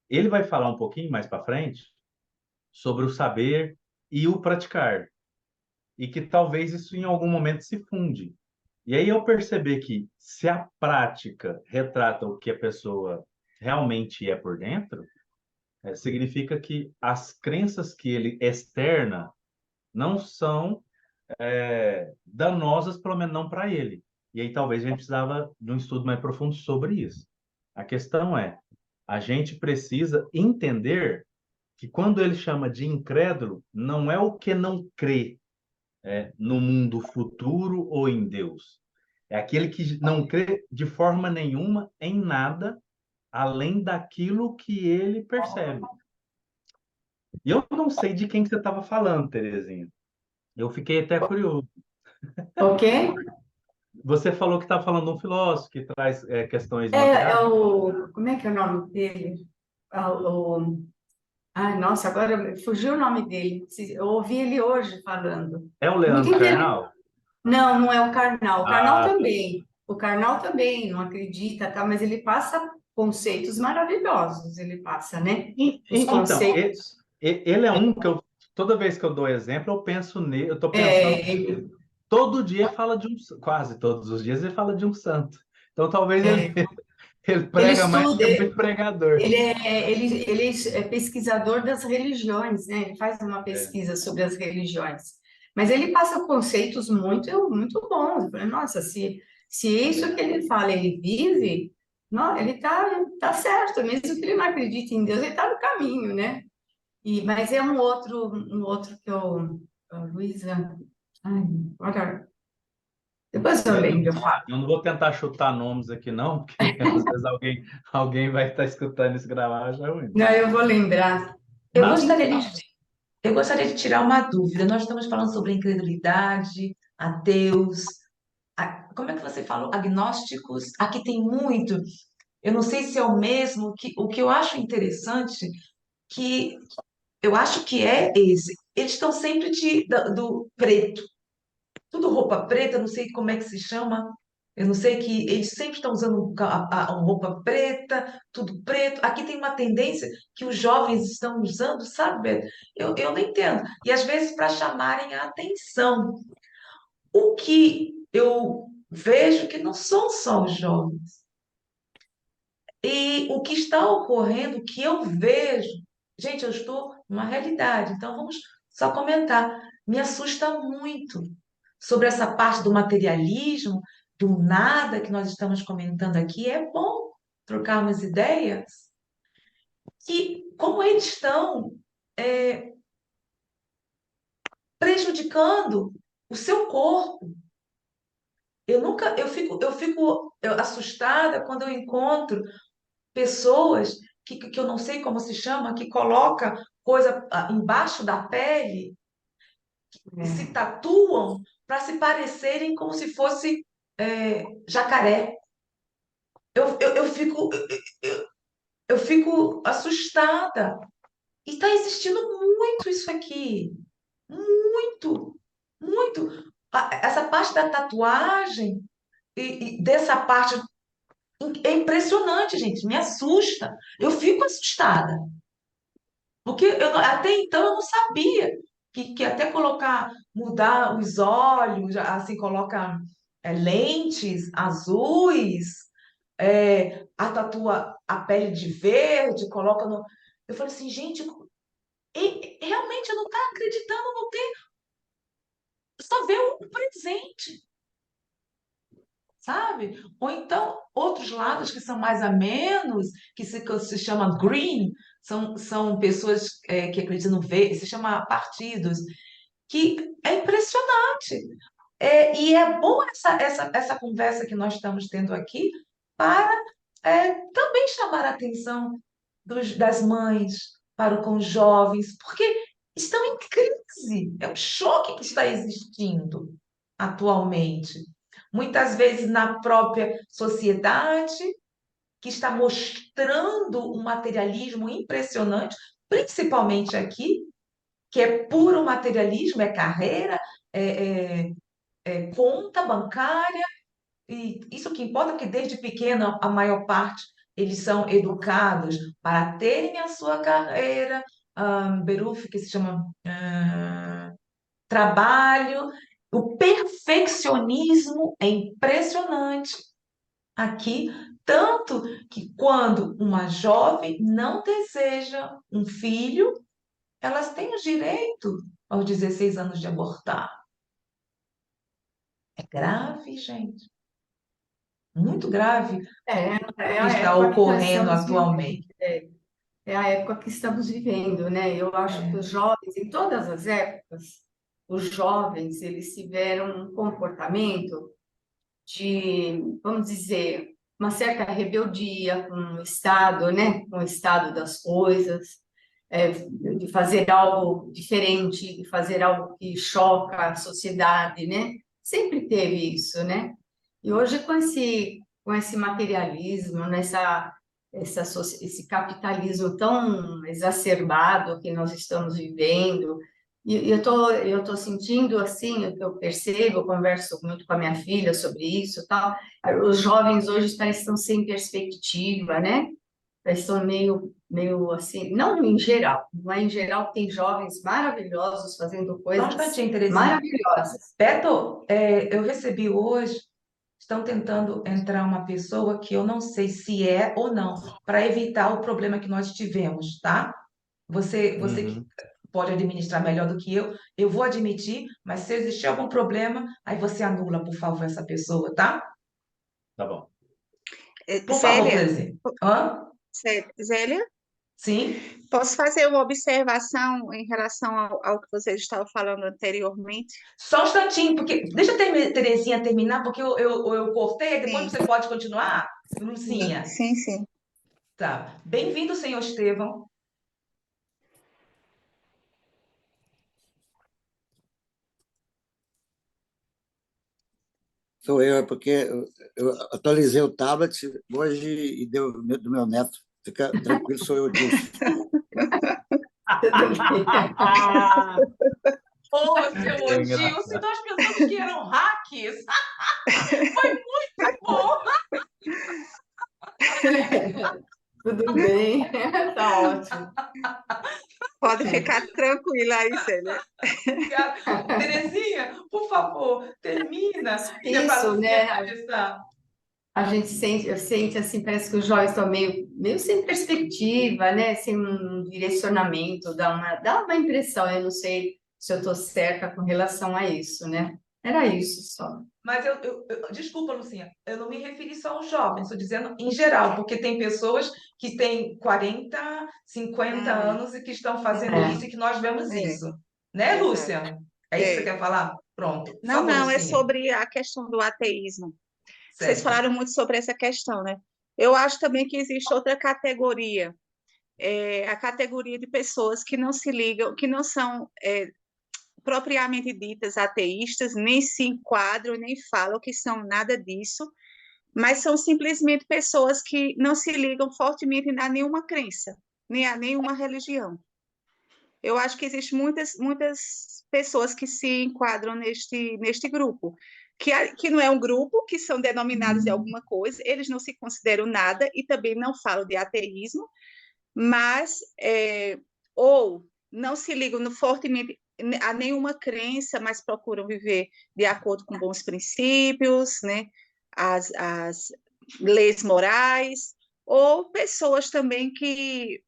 ele vai falar um pouquinho mais para frente sobre o saber e o praticar, e que talvez isso em algum momento se funde. E aí eu perceber que se a prática retrata o que a pessoa realmente é por dentro, significa que as crenças que ele externa não são danosas, pelo menos não para ele. E aí talvez a gente precisava de um estudo mais profundo sobre isso. A questão é, a gente precisa entender que quando ele chama de incrédulo, não é o que não crê no mundo futuro ou em Deus. É aquele que não crê de forma nenhuma em nada além daquilo que ele percebe. E eu não sei de quem que você estava falando, Terezinha. Eu fiquei até curioso.
Ok?
Você falou que estava falando de um filósofo que traz questões
É
materiais.
o. Como é que é o nome dele? Ai, nossa, agora fugiu o nome dele. Eu ouvi ele hoje falando.
É o
Muito
Leandro
inteligente.
Carnal?
Não, não é o Karnal. O Karnal
Ah, tá.
também. O Karnal também não acredita, tá? Mas ele passa conceitos maravilhosos. Ele passa, né? Os
Então,
conceitos.
ele é um que toda vez que eu dou exemplo, eu penso nele, eu estou pensando,
É,
todo dia ele fala de quase todos os dias ele fala de um santo. Então talvez ele,
é,
ele
ele
prega mais
estuda,
que muito pregador.
ele é pesquisador das religiões, né? Ele faz uma
É,
pesquisa sobre as religiões. Mas ele passa conceitos muito bons. Eu falei, nossa, se é isso que ele fala, ele vive, não, ele tá certo, mesmo que ele não acredite em Deus, ele está no caminho, né? Mas é um outro que eu, Luísa, ai, agora, depois eu
eu,
lembro, eu falo.
eu não vou tentar chutar nomes aqui não, porque às vezes alguém vai estar escutando isso gravar já é ruim.
Não, eu vou lembrar.
Eu
Mas
gostaria eu gostaria de tirar uma dúvida. Nós estamos falando sobre incredulidade, ateus, como é que você falou? Agnósticos. Aqui tem muito. Eu não sei se é o mesmo. O que eu acho interessante, que eu acho que é esse. Eles estão sempre do preto. Tudo roupa preta, não sei como é que se chama. Eu não sei que eles sempre estão usando roupa preta, tudo preto. Aqui tem uma tendência que os jovens estão usando, sabe, Beto? Eu não entendo. E às vezes para chamarem a atenção. O que eu vejo que não são só os jovens. E o que está ocorrendo, que eu vejo, gente, eu estou numa realidade, então vamos só comentar. Me assusta muito. sobre essa parte do materialismo, do nada que nós estamos comentando aqui, é bom trocarmos ideias que como eles estão prejudicando o seu corpo. Eu fico assustada quando eu encontro pessoas que eu não sei como se chama, que coloca coisa embaixo da pele e se
É.
tatuam para se parecerem como se fosse jacaré. Eu fico assustada. E está existindo muito isso aqui. Muito, muito. Essa parte da tatuagem e dessa parte é impressionante, gente. Me assusta. Eu fico assustada. Porque até então eu não sabia que até colocar, mudar os olhos, assim, coloca lentes azuis, tatua a pele de verde, coloca no. Eu falei assim, gente, realmente eu não estou acreditando no tempo. Só ver o presente, sabe? Ou então outros lados que são mais amenos, que se chama green, são pessoas que acreditam no verde, se chama partidos, que é impressionante. E é bom essa conversa que nós estamos tendo aqui para também chamar a atenção das mães para com os jovens, porque estão em crise. É um choque que está existindo atualmente. Muitas vezes na própria sociedade, que está mostrando um materialismo impressionante, principalmente aqui, que é puro materialismo, é carreira, é, conta bancária, e isso que importa, porque desde pequena a maior parte eles são educados para terem a sua carreira, beruf, que se chama trabalho. O perfeccionismo é impressionante aqui, tanto que quando uma jovem não deseja um filho, elas têm o direito, aos 16 anos, de abortar. É grave, gente. Muito grave o
É
que
a
está
época que nós
ocorrendo
estamos vivendo.
atualmente.
É a época que estamos vivendo, né? Eu acho que
É.
os jovens, em todas as épocas, os jovens, eles tiveram um comportamento de, vamos dizer, uma certa rebeldia com o Estado, né? Com o estado das coisas, de fazer algo diferente, de fazer algo que choca a sociedade, né? Sempre teve isso, né? E hoje com esse materialismo, esse capitalismo tão exacerbado que nós estamos vivendo, e eu tô sentindo assim, o que eu percebo, eu converso muito com a minha filha sobre isso, tal. Os jovens hoje estão sem perspectiva, né? Estão meio assim, não em geral, não é em geral, tem jovens maravilhosos fazendo
Só um
coisas
instantinho, Terezinha.
maravilhosas.
Beto, eu recebi hoje, estão tentando entrar uma pessoa que eu não sei se é ou não, para evitar o problema que nós tivemos, tá? Você que
Uhum.
pode administrar melhor do que eu vou admitir, mas se existir algum problema, aí você anula, por favor, essa pessoa, tá?
Tá bom.
Por favor,
Célia,
Terezinha. Hã?
Zélia,
Sim?
posso fazer uma observação em relação ao que vocês estavam falando anteriormente?
Só um instantinho, porque deixa a Terezinha terminar, porque eu cortei, depois
Sim,
você pode continuar, Lucinha.
sim, sim.
Tá. Bem-vindo, senhor Estevão.
Sou eu, é porque eu atualizei o tablet hoje e deu do meu neto. Fica tranquilo, sou eu, Dilson.
Tudo bem.
Ô, seu
É
Odilson,
engraçado.
nós pensamos que eram hacks. Foi muito bom.
Tudo bem, tá ótimo.
Pode ficar tranquila aí, Célia.
Obrigada. Terezinha, por favor, termina, que é para a
Isso,
Lucinha
né?
começar.
A gente sente assim, parece que os jovens estão meio sem perspectiva, né? Sem um direcionamento, dá uma impressão, eu não sei se eu estou certa com relação a isso, né? Era isso só.
Mas desculpa, Lucinha, eu não me referi só aos jovens, estou dizendo em geral, porque tem pessoas que têm 40, 50
Hum,
anos e que estão fazendo
É.
isso e que nós vemos
é,
isso. Né,
exato.
Lúcia? É isso que você
É.
quer falar? Pronto. Por
Não,
favor,
não, é
Lucinha.
sobre a questão do ateísmo. Vocês
Certo.
falaram muito sobre essa questão, né? Eu acho também que existe outra categoria, a categoria de pessoas que não se ligam, que não são propriamente ditas ateístas, nem se enquadram, nem falam que são nada disso, mas são simplesmente pessoas que não se ligam fortemente a nenhuma crença, nem a nenhuma religião. Eu acho que existem muitas pessoas que se enquadram neste grupo, que não é um grupo, que são denominados de alguma coisa, eles não se consideram nada e também não falam de ateísmo, mas ou não se ligam fortemente a nenhuma crença, mas procuram viver de acordo com bons princípios, né? As leis morais, ou pessoas também que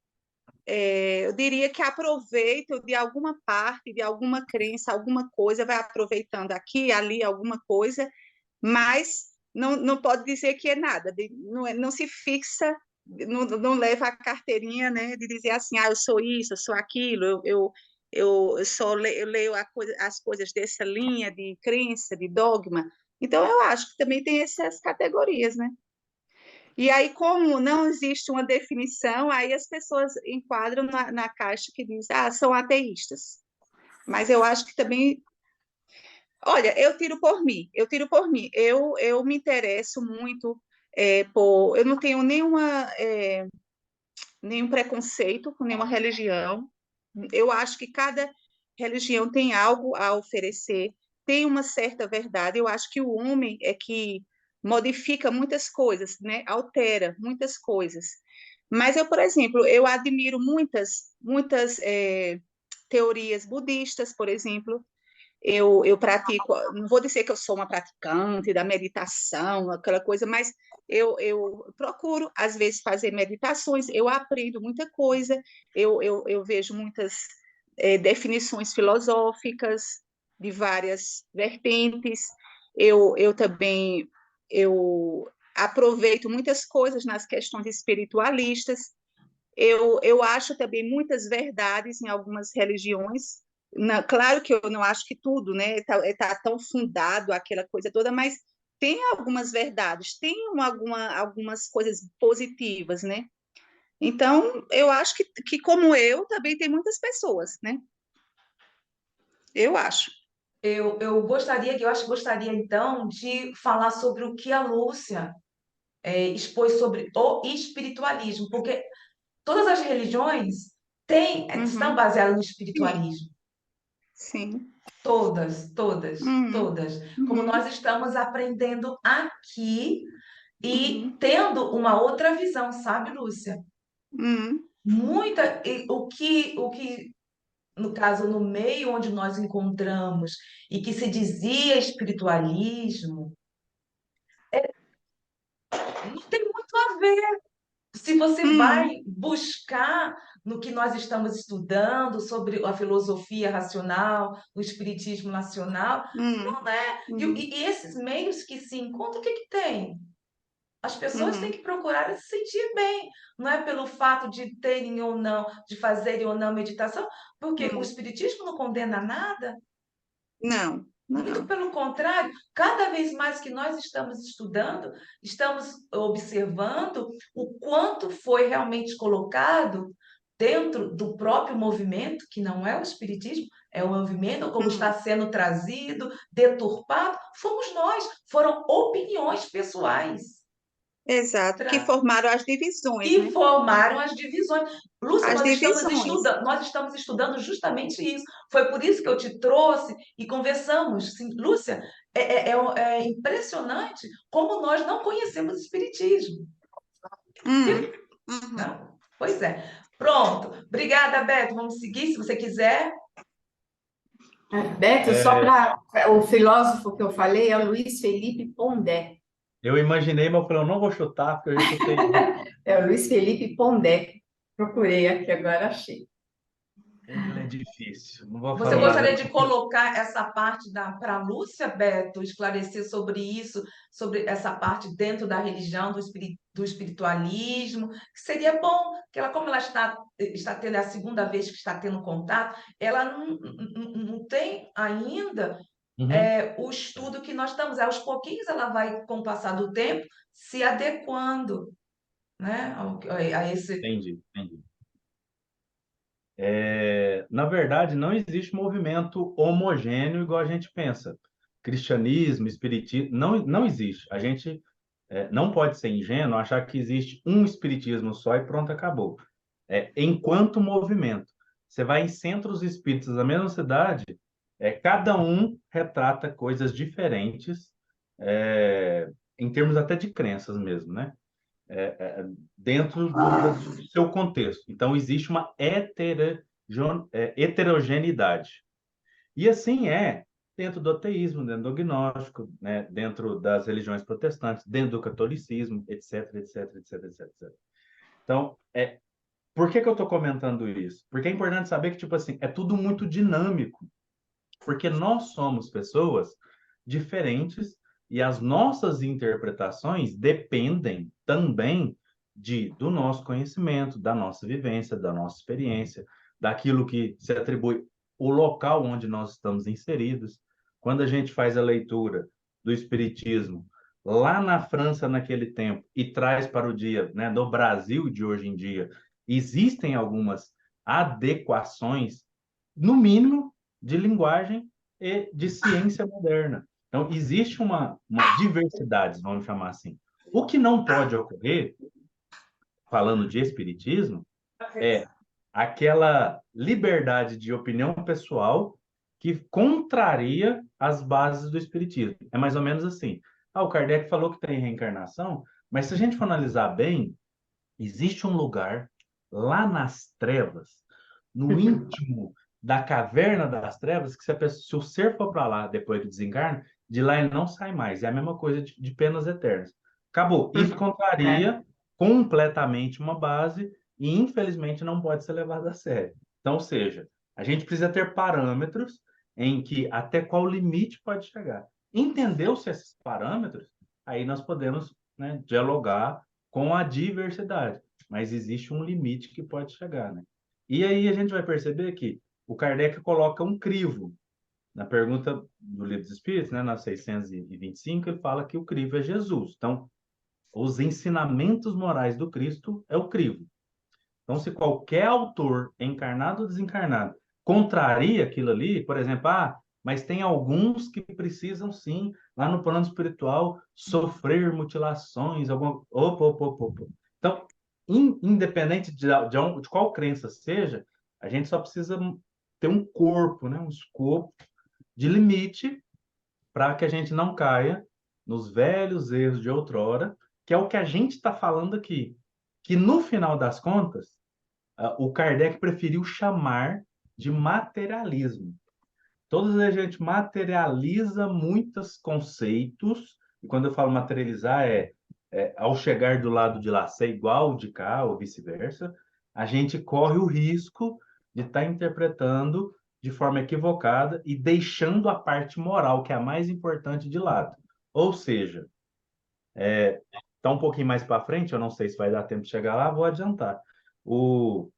eu diria que aproveitam de alguma parte, de alguma crença, alguma coisa, vai aproveitando aqui, ali, alguma coisa, mas não pode dizer que é nada, não se fixa, não leva a carteirinha, né, de dizer assim, eu sou isso, eu sou aquilo, eu leio as coisas dessa linha de crença, de dogma. Então, eu acho que também tem essas categorias, né? E aí, como não existe uma definição, aí as pessoas enquadram na caixa que diz, são ateístas. Mas eu acho que também. Olha, eu tiro por mim, eu tiro por mim. Eu me interesso muito por. Eu não tenho nenhum preconceito com nenhuma religião. Eu acho que cada religião tem algo a oferecer, tem uma certa verdade. Eu acho que o homem é que modifica muitas coisas, né? Altera muitas coisas. Mas eu, por exemplo, eu admiro muitas teorias budistas, por exemplo. Eu pratico, não vou dizer que eu sou uma praticante da meditação, aquela coisa, mas eu procuro, às vezes, fazer meditações, eu aprendo muita coisa, eu vejo muitas definições filosóficas de várias vertentes, eu também eu aproveito muitas coisas nas questões espiritualistas, eu acho também muitas verdades em algumas religiões. Claro que eu não acho que tudo, né, tá tão fundado aquela coisa toda, mas tem algumas verdades, tem algumas coisas positivas, né? Então, eu acho que como eu, também tem muitas pessoas, né? Eu acho.
Eu acho que gostaria então de falar sobre o que a Lúcia expôs sobre o espiritualismo, porque todas as religiões estão
Uhum.
baseadas no
Sim,
espiritualismo.
Sim.
Todas, todas,
Uhum.
todas. Como nós
Uhum.
estamos aprendendo aqui e
Uhum.
tendo uma outra visão, sabe, Lúcia?
Uhum.
O que, no caso, no meio onde nós encontramos e que se dizia espiritualismo, não tem muito a ver. Se você vai
Uhum.
buscar no que nós estamos estudando sobre a filosofia racional, o espiritismo nacional,
Uhum.
não é. E,
Uhum.
e- e esses meios que se encontram, o que que tem? As pessoas têm
Uhum.
que procurar se sentir bem, não é pelo fato de terem ou não, de fazerem ou não meditação, porque o
Uhum.
espiritismo não condena nada.
Não,
Muito
não.
pelo contrário, cada vez mais que nós estamos estudando, estamos observando o quanto foi realmente colocado dentro do próprio movimento, que não é o espiritismo, é o movimento como está
Uhum.
sendo trazido, deturpado, fomos nós, foram opiniões pessoais
Exato, que formaram as divisões,
que
né?
formaram as divisões. Lúcia,
As divisões.
nós estamos estudando justamente isso. Foi por isso que eu te trouxe e conversamos. Sim, Lúcia, é impressionante como nós não conhecemos o Espiritismo.
Uhum. Uhum.
Não? Pois é. Pronto. Obrigada, Beto. Vamos seguir, se você quiser.
Beto, só
É,
para o filósofo que eu falei é o Luiz Felipe Pondé.
eu imaginei, mas eu falei, eu não vou chutar, porque eu já chutei.
É o Luiz Felipe Pondé. Procurei aqui agora, achei.
Ele é difícil. Não vou
Você
falar nada.
gostaria de colocar essa parte para a Lúcia, Beto, esclarecer sobre isso, sobre essa parte dentro da religião, do espiritualismo? Seria bom que ela, como ela está tendo é a segunda vez que está tendo contato, ela não tem ainda
Uhum.
o estudo que nós estamos. Aos pouquinhos ela vai, com o passar do tempo, se adequando, né, a esse.
Entendi, entendi. Na verdade, não existe movimento homogêneo igual a gente pensa. Cristianismo, espiritismo, não existe. A gente não pode ser ingênuo achar que existe um espiritismo só e pronto, acabou. Enquanto movimento, você vai em centros espíritas da mesma cidade, cada um retrata coisas diferentes, em termos até de crenças mesmo, né? Dentro do seu contexto. Então, existe uma heterogeneidade. E assim dentro do ateísmo, dentro do gnóstico, né? Dentro das religiões protestantes, dentro do catolicismo, etc, etc, etc, etc, etc. Então, por que que eu estou comentando isso? Porque é importante saber que, tipo assim, é tudo muito dinâmico, porque nós somos pessoas diferentes e as nossas interpretações dependem também do nosso conhecimento, da nossa vivência, da nossa experiência, daquilo que se atribui o local onde nós estamos inseridos. Quando a gente faz a leitura do Espiritismo lá na França naquele tempo e traz para o dia, né, do Brasil de hoje em dia, existem algumas adequações, no mínimo, de linguagem e de ciência moderna. Então, existe uma diversidade, vamos chamar assim. O que não pode ocorrer, falando de espiritismo, é aquela liberdade de opinião pessoal que contraria as bases do espiritismo. É mais ou menos assim. O Kardec falou que tem reencarnação, mas se a gente for analisar bem, existe um lugar lá nas trevas, no íntimo da caverna das trevas, que se o ser for para lá depois que desencarna, de lá ele não sai mais. É a mesma coisa de penas eternas. Acabou. Isso contraria completamente uma base e, infelizmente, não pode ser levado a sério. Então, ou seja, a gente precisa ter parâmetros em que até qual limite pode chegar. Entendeu-se esses parâmetros, aí nós podemos, né, dialogar com a diversidade, mas existe um limite que pode chegar, né? E aí a gente vai perceber que o Kardec coloca um crivo. Na pergunta do Livro dos Espíritos, né, na 625, ele fala que o crivo é Jesus. Então, os ensinamentos morais do Cristo é o crivo. Então, se qualquer autor, encarnado ou desencarnado, contraria aquilo ali, por exemplo, mas tem alguns que precisam sim, lá no plano espiritual, sofrer mutilações, alguma. Opa, opa, opa, opa. Então, independente de qual crença seja, a gente só precisa ter um corpo, né, um escopo de limite para que a gente não caia nos velhos erros de outrora, que é o que a gente está falando aqui. Que no final das contas, o Kardec preferiu chamar de materialismo. Todas a gente materializa muitos conceitos, e quando eu falo materializar, ao chegar do lado de lá ser igual de cá, ou vice-versa, a gente corre o risco de estar interpretando de forma equivocada e deixando a parte moral, que é a mais importante, de lado. Ou seja, está um pouquinho mais para frente, eu não sei se vai dar tempo de chegar lá, vou adiantar. O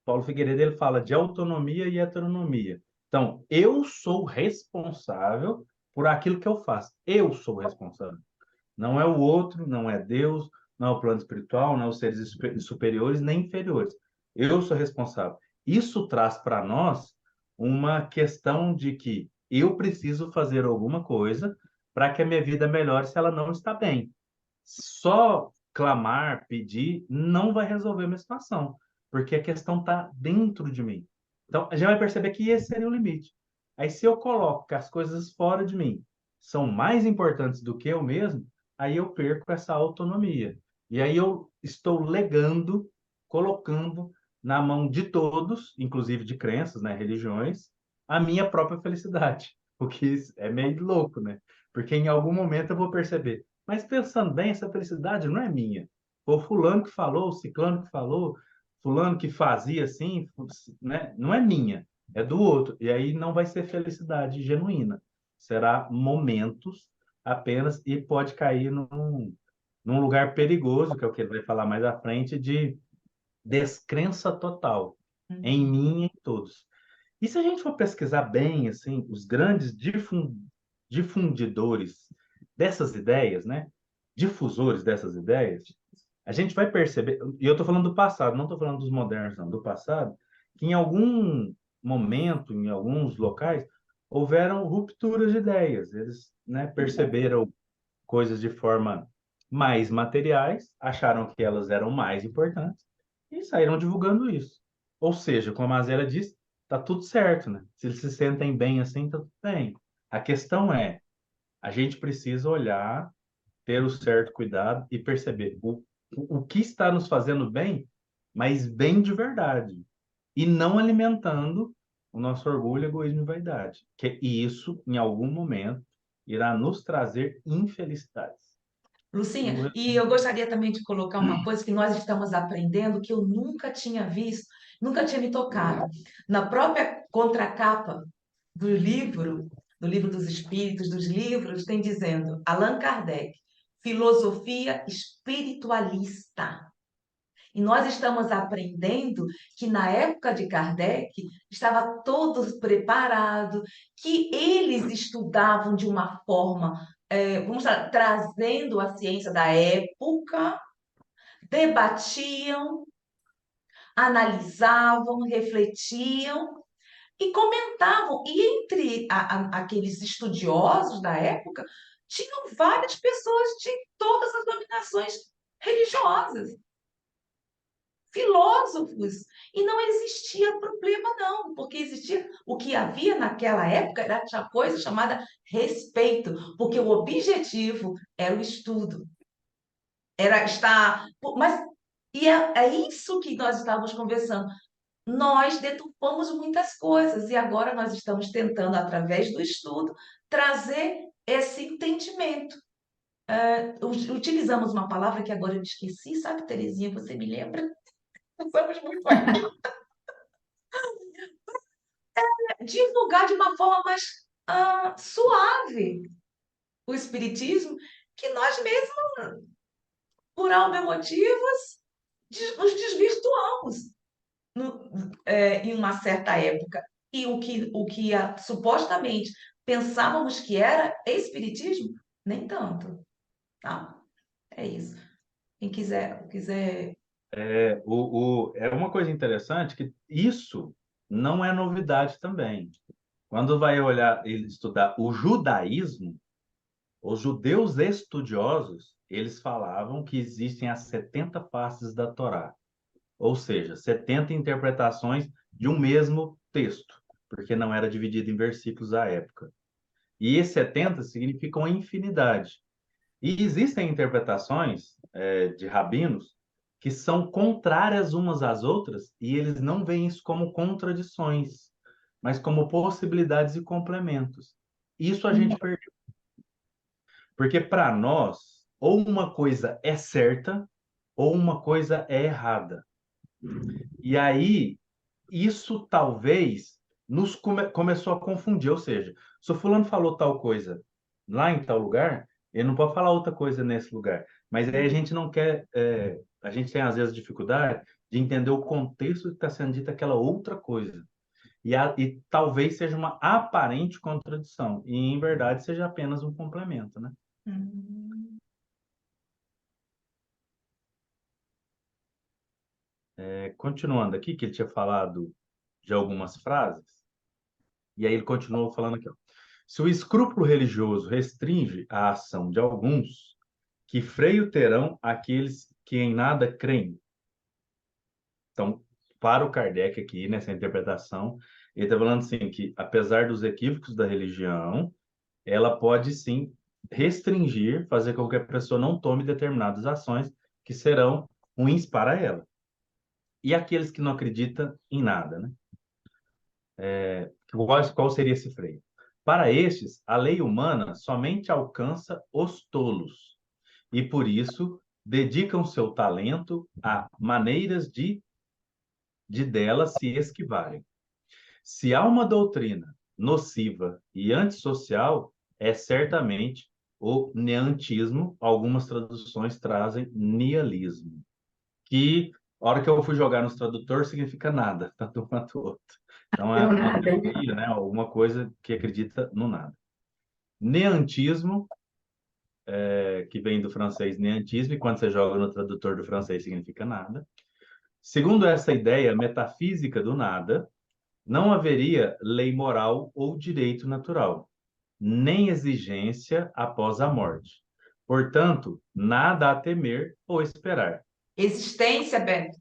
Paulo Figueiredo ele fala de autonomia e heteronomia. Então, eu sou responsável por aquilo que eu faço. Eu sou responsável. Não é o outro, não é Deus, não é o plano espiritual, não é os seres superiores nem inferiores. Eu sou responsável. Isso traz para nós uma questão de que eu preciso fazer alguma coisa para que a minha vida melhore se ela não está bem. Só clamar, pedir, não vai resolver a minha situação, porque a questão está dentro de mim. Então, a gente vai perceber que esse seria o limite. Aí, se eu coloco que as coisas fora de mim são mais importantes do que eu mesmo, aí eu perco essa autonomia. E aí eu estou legando, colocando na mão de todos, inclusive de crenças, né, religiões, a minha própria felicidade. O que é meio louco, né? Porque em algum momento eu vou perceber, mas pensando bem, essa felicidade não é minha. Foi o fulano que falou, o ciclano que falou, fulano que fazia assim, né? Não é minha, é do outro. E aí não vai ser felicidade genuína. Será momentos apenas e pode cair num lugar perigoso, que é o que ele vai falar mais à frente, de descrença total em
Uhum.
mim e em todos. E se a gente for pesquisar bem, assim, os grandes difundidores dessas ideias, né? Difusores dessas ideias, a gente vai perceber, e eu estou falando do passado, não estou falando dos modernos, não, do passado, que em algum momento, em alguns locais, houveram rupturas de ideias. Eles, né, perceberam coisas de forma mais materiais, acharam que elas eram mais importantes e saíram divulgando isso. Ou seja, como a Mazela disse, tá tudo certo, né? Se eles se sentem bem assim, tá tudo bem. A questão é, a gente precisa olhar, ter o certo cuidado e perceber o que está nos fazendo bem, mas bem de verdade, e não alimentando o nosso orgulho, egoísmo e vaidade, e isso, em algum momento, irá nos trazer infelicidades.
Lucinha, e eu gostaria também de colocar uma coisa que nós estamos aprendendo que eu nunca tinha visto, nunca tinha me tocado. Na própria contracapa do livro dos Espíritos, dos livros, tem dizendo Allan Kardec, filosofia espiritualista. E nós estamos aprendendo que na época de Kardec estava todo preparado, que eles estudavam de uma forma, vamos falar, trazendo a ciência da época, debatiam, analisavam, refletiam e comentavam. E entre aqueles estudiosos da época, tinham várias pessoas de todas as dominações religiosas, filósofos, e não existia problema não, porque existia o que havia naquela época era a coisa chamada respeito, porque o objetivo era o estudo, era estar, mas e é isso que nós estávamos conversando. Nós deturpamos muitas coisas e agora nós estamos tentando, através do estudo, trazer esse entendimento. Utilizamos uma palavra que agora eu esqueci, sabe, Terezinha? Você me lembra? Usamos muito divulgar de uma forma mais suave o espiritismo, que nós mesmos, por alguns motivos, nos desvirtuamos em uma certa época. E o que supostamente pensávamos que era espiritismo, nem tanto. Tá? É isso. Quem quiser.
É uma coisa interessante que isso não é novidade também. Quando vai olhar e estudar o judaísmo, os judeus estudiosos, eles falavam que existem as 70 faces da Torá, ou seja, 70 interpretações de um mesmo texto, porque não era dividido em versículos à época. E esses 70 significam infinidade. E existem interpretações de rabinos que são contrárias umas às outras e eles não veem isso como contradições, mas como possibilidades e complementos. Isso a gente perdeu. Porque para nós, ou uma coisa é certa, ou uma coisa é errada. E aí, isso talvez começou a confundir. Ou seja, se o fulano falou tal coisa lá em tal lugar, ele não pode falar outra coisa nesse lugar. Mas aí a gente não quer. A gente tem, às vezes, dificuldade de entender o contexto que está sendo dita aquela outra coisa. E talvez seja uma aparente contradição. E, em verdade, seja apenas um complemento, né?
Hum.
Continuando aqui, que ele tinha falado de algumas frases, e aí ele continuou falando aqui, ó. Se o escrúpulo religioso restringe a ação de alguns, que freio terão aqueles que em nada creem? Então, para o Kardec aqui, nessa interpretação, ele está falando assim, que apesar dos equívocos da religião, ela pode sim restringir, fazer com que a pessoa não tome determinadas ações que serão ruins para ela. E aqueles que não acreditam em nada, né? Qual seria esse freio? Para estes, a lei humana somente alcança os tolos e, por isso, dedicam seu talento a maneiras de de delas se esquivarem. Se há uma doutrina nociva e antissocial, é certamente o neantismo. Algumas traduções trazem nihilismo, que, a hora que eu fui jogar nos tradutores, significa nada, tanto um quanto o outro. Então, é
Deu
uma
nada.
teoria, né? Alguma coisa que acredita no nada. Neantismo, que vem do francês neantismo, e quando você joga no tradutor do francês, significa nada. Segundo essa ideia metafísica do nada, não haveria lei moral ou direito natural, nem exigência após a morte. Portanto, nada a temer ou esperar.
Existência, Beto.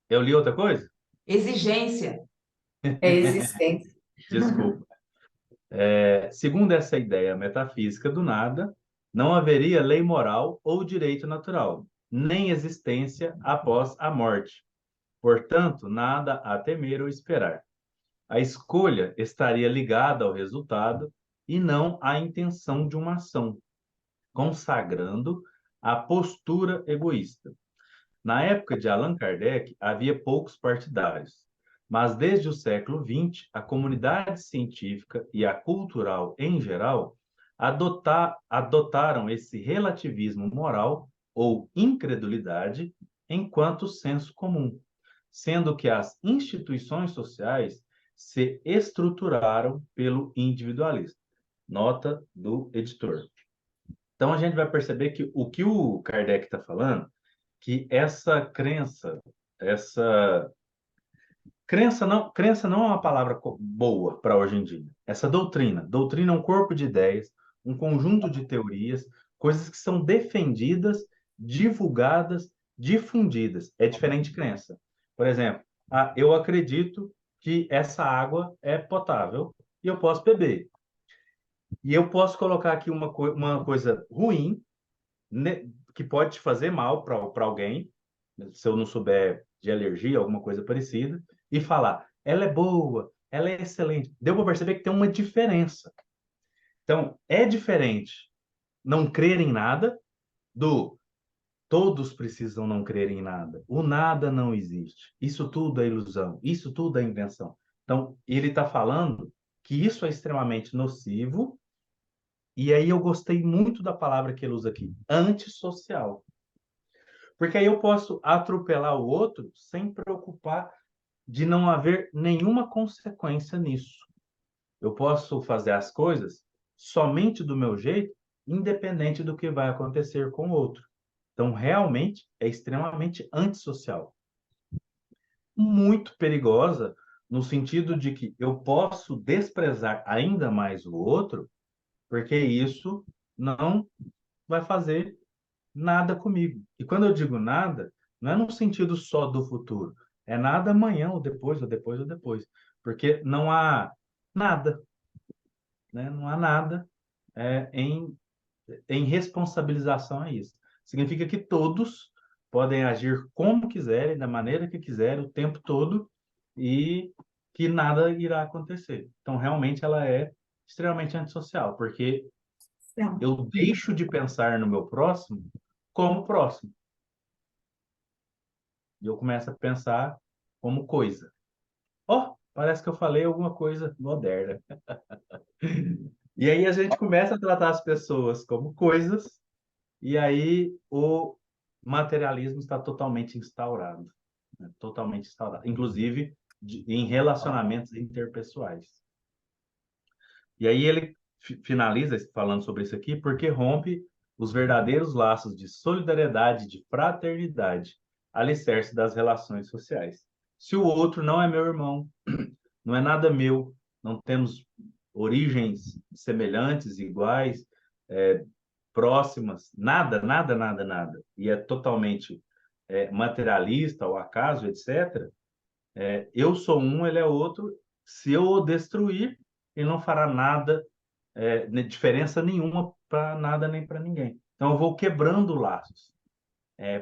Eu li outra coisa?
Exigência.
É existência.
Desculpa. Segundo essa ideia metafísica do nada, não haveria lei moral ou direito natural, nem existência após a morte. Portanto, nada a temer ou esperar. A escolha estaria ligada ao resultado e não à intenção de uma ação, consagrando a postura egoísta. Na época de Allan Kardec, havia poucos partidários, mas desde o século XX, a comunidade científica e a cultural em geral adotaram esse relativismo moral ou incredulidade enquanto senso comum, sendo que as instituições sociais se estruturaram pelo individualismo. Nota do editor. Então a gente vai perceber que o Kardec está falando, que essa crença não é uma palavra boa para hoje em dia. Essa doutrina é um corpo de ideias, um conjunto de teorias, coisas que são defendidas, divulgadas, difundidas. É diferente de crença. Por exemplo, eu acredito que essa água é potável e eu posso beber. E eu posso colocar aqui uma coisa ruim, né, que pode te fazer mal para alguém, se eu não souber de alergia, alguma coisa parecida, e falar, ela é boa, ela é excelente. Deu para perceber que tem uma diferença. Então, é diferente não crer em nada do todos precisam não crer em nada. O nada não existe. Isso tudo é ilusão. Isso tudo é invenção. Então, ele está falando que isso é extremamente nocivo. E aí eu gostei muito da palavra que ele usa aqui, antissocial. Porque aí eu posso atropelar o outro sem preocupar de não haver nenhuma consequência nisso. Eu posso fazer as coisas somente do meu jeito, independente do que vai acontecer com o outro. Então, realmente, é extremamente antissocial. Muito perigosa, no sentido de que eu posso desprezar ainda mais o outro, porque isso não vai fazer nada comigo. E quando eu digo nada, não é no sentido só do futuro. É nada amanhã, ou depois, ou depois, ou depois. Porque não há nada, né? Não há nada em responsabilização a isso. Significa que todos podem agir como quiserem, da maneira que quiserem, o tempo todo, e que nada irá acontecer. Então, realmente, ela é extremamente antissocial, porque eu deixo de pensar no meu próximo como próximo. E eu começo a pensar como coisa. Parece que eu falei alguma coisa moderna. E aí a gente começa a tratar as pessoas como coisas, e aí o materialismo está totalmente instaurado, né? Totalmente instaurado, inclusive em relacionamentos interpessoais. E aí ele finaliza falando sobre isso aqui, porque rompe os verdadeiros laços de solidariedade, de fraternidade, alicerce das relações sociais. Se o outro não é meu irmão, não é nada meu, não temos origens semelhantes, iguais, próximas, nada, nada, nada, nada, e é totalmente materialista, ao acaso, etc., eu sou um, ele é outro, se eu o destruir, ele não fará nada, diferença nenhuma para nada nem para ninguém. Então, eu vou quebrando laços.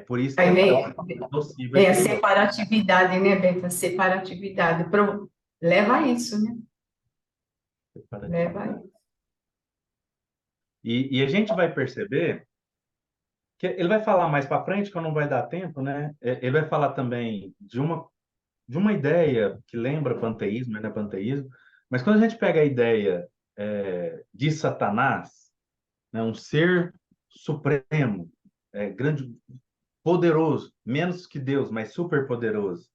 Por isso que
Aí
é
vem,
tão possível
vem
e
a
perigoso.
separatividade, né, Bento? A separatividade. Leva a isso, né? Leva a isso.
E a gente vai perceber que ele vai falar mais para frente, que não vai dar tempo, né? Ele vai falar também de uma ideia que lembra panteísmo, né? Panteísmo, mas quando a gente pega a ideia de Satanás, né? Um ser supremo, grande, poderoso, menos que Deus, mas super poderoso,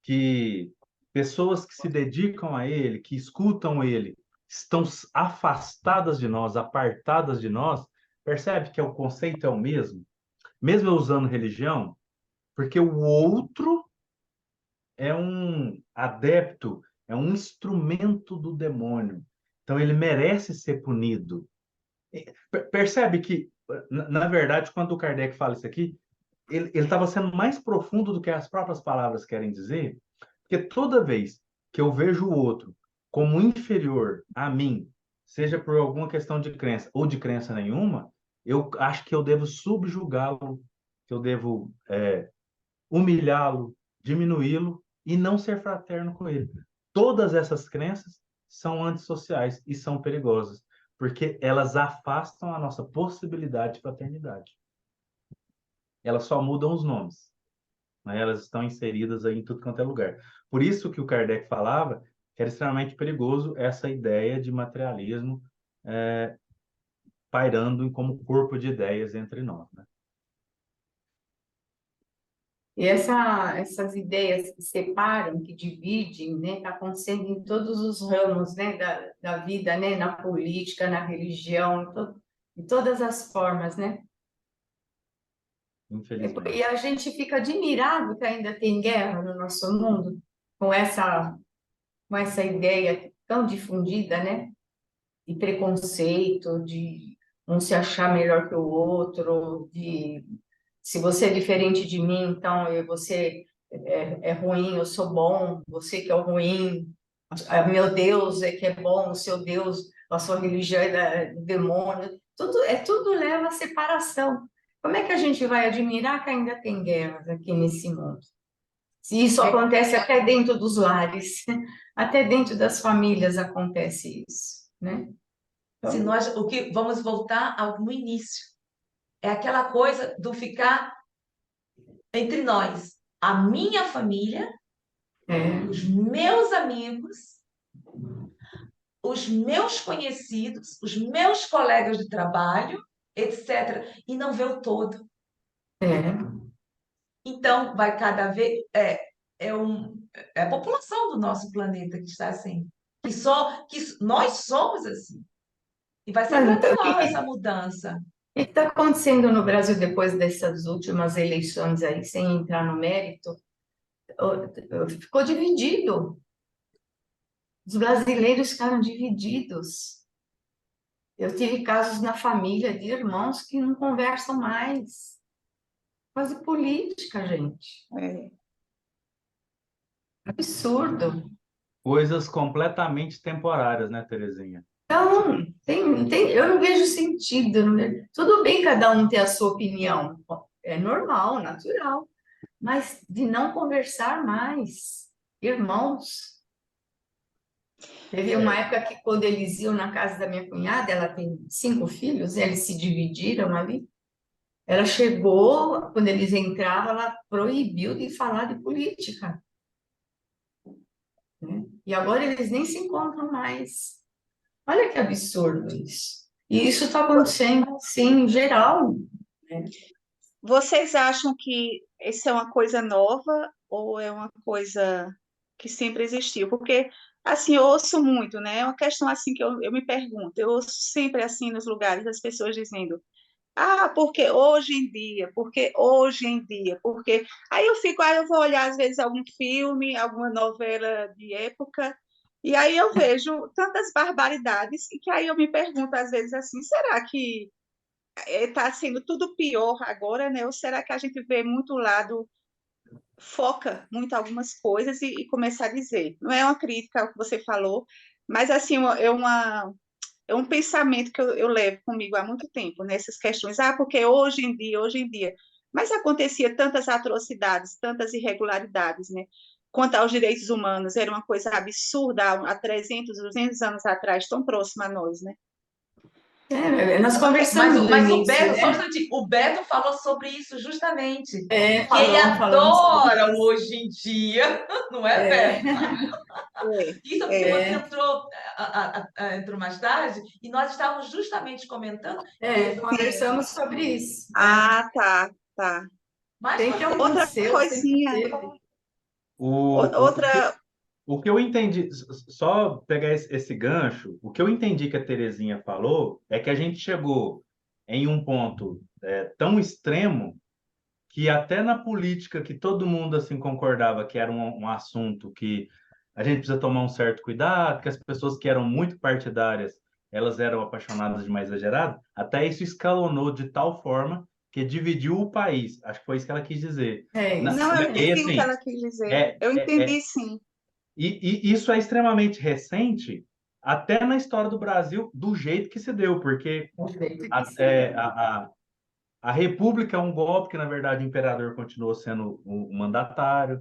que pessoas que se dedicam a ele, que escutam ele, estão afastadas de nós, apartadas de nós, percebe que o conceito é o mesmo eu usando religião, porque o outro é um adepto, é um instrumento do demônio. Então ele merece ser punido. Percebe que, na verdade, quando o Kardec fala isso aqui, ele estava sendo mais profundo do que as próprias palavras querem dizer, porque toda vez que eu vejo o outro como inferior a mim, seja por alguma questão de crença ou de crença nenhuma, eu acho que eu devo subjugá-lo, que eu devo humilhá-lo, diminuí-lo e não ser fraterno com ele. Todas essas crenças são antissociais e são perigosas, porque elas afastam a nossa possibilidade de fraternidade. Elas só mudam os nomes, né? Elas estão inseridas aí em tudo quanto é lugar. Por isso que o Kardec falava que era extremamente perigoso essa ideia de materialismo pairando como corpo de ideias entre nós, né?
E essas ideias que separam, que dividem, né, está acontecendo em todos os ramos, né, da vida, né, na política, na religião, em todas as formas, né? E
Infelizmente.
a gente fica admirado que ainda tem guerra no nosso mundo, com essa ideia tão difundida, né? De preconceito, de um se achar melhor que o outro, de se você é diferente de mim, então você é ruim, eu sou bom, você que é o ruim, meu Deus é que é bom, o seu Deus, a sua religião é do demônio, tudo leva à separação. Como é que a gente vai admirar que ainda tem guerras aqui nesse mundo? Se isso
É,
acontece até dentro dos lares, até dentro das famílias acontece isso, né?
se
Então,
nós, o que vamos voltar no início, é aquela coisa do ficar entre nós, a minha família,
é,
os meus amigos, os meus conhecidos, os meus colegas de trabalho, etc. E não ver o todo.
é.
Então, vai cada vez. É a população do nosso planeta que está assim. Que nós somos assim. E vai ser
Mas então,
gradual essa mudança.
o que está acontecendo no Brasil depois dessas últimas eleições aí, sem entrar no mérito? Ficou dividido. Os brasileiros ficaram divididos. Eu tive casos na família de irmãos que não conversam mais. Quase política, gente.
É.
Absurdo.
Coisas completamente temporárias, né, Terezinha?
Então, eu não vejo sentido. Tudo bem cada um ter a sua opinião. É normal, natural. Mas de não conversar mais. Irmãos. Teve uma época que, quando eles iam na casa da minha cunhada, ela tem 5 filhos, eles se dividiram ali. Ela chegou, quando eles entravam, ela proibiu de falar de política, né? E agora eles nem se encontram mais. Olha que absurdo isso. E isso está acontecendo, sim, em geral, né?
Vocês acham que isso é uma coisa nova ou é uma coisa que sempre existiu? Porque, assim, eu ouço muito, né? É uma questão, assim, que eu me pergunto. Eu ouço sempre, assim, nos lugares, as pessoas dizendo, ah, porque hoje em dia, porque... Aí eu vou olhar, às vezes, algum filme, alguma novela de época, e aí eu vejo tantas barbaridades, e que aí eu me pergunto, às vezes, assim, será que está sendo tudo pior agora, né? Ou será que a gente vê muito lado, foca muito algumas coisas e começa a dizer? Não é uma crítica ao que você falou, mas assim, é um pensamento que eu levo comigo há muito tempo, nessas questões. Ah, porque hoje em dia, mas acontecia tantas atrocidades, tantas irregularidades, né? Quanto aos direitos humanos, era uma coisa absurda há 300, 200 anos atrás, tão próxima a nós, né?
Nós
Mas,
conversamos no
mas o
início,
Beto, só um
né?
instantinho, o Beto falou sobre isso justamente,
É,
que ele
falamos sobre
adora o
isso.
hoje em dia, não é,
É,
Beto? Isso é porque você
é,
entrou mais tarde e nós estávamos justamente comentando isso mesmo.
conversamos sobre isso.
Ah, tá, tá.
Mais para
Sempre
frente.
Outra
aconteceu, sempre
coisinha,
teve.
O
outra.
O que eu entendi, só pegar esse gancho, o que eu entendi que a Terezinha falou é que a gente chegou em um ponto tão extremo que até na política que todo mundo assim concordava que era um assunto que a gente precisa tomar um certo cuidado, que as pessoas que eram muito partidárias, elas eram apaixonadas demais, exagerado, até isso escalonou de tal forma que dividiu o país. Acho que foi isso que ela quis dizer.
É
Não,
isso
eu
E
entendi o que
assim,
ela quis dizer.
é,
Eu
é,
entendi, sim.
e isso é extremamente recente, até na história do Brasil, do jeito que se deu, porque
do jeito que
a,
se
é,
deu.
a República é um golpe que, na verdade, o imperador continuou sendo o mandatário.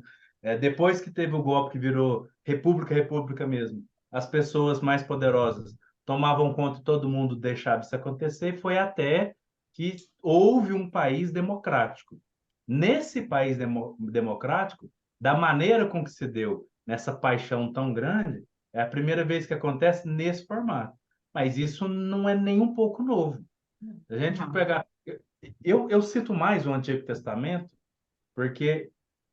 Depois que teve o golpe que virou República, República mesmo, as pessoas mais poderosas tomavam conta de todo mundo, deixava isso acontecer, e foi até que houve um país democrático. Nesse país democrático, da maneira com que se deu, nessa paixão tão grande, é a primeira vez que acontece nesse formato. Mas isso não é nem um pouco novo. Se a gente
Não.
pegar. Eu cito mais o Antigo Testamento, porque,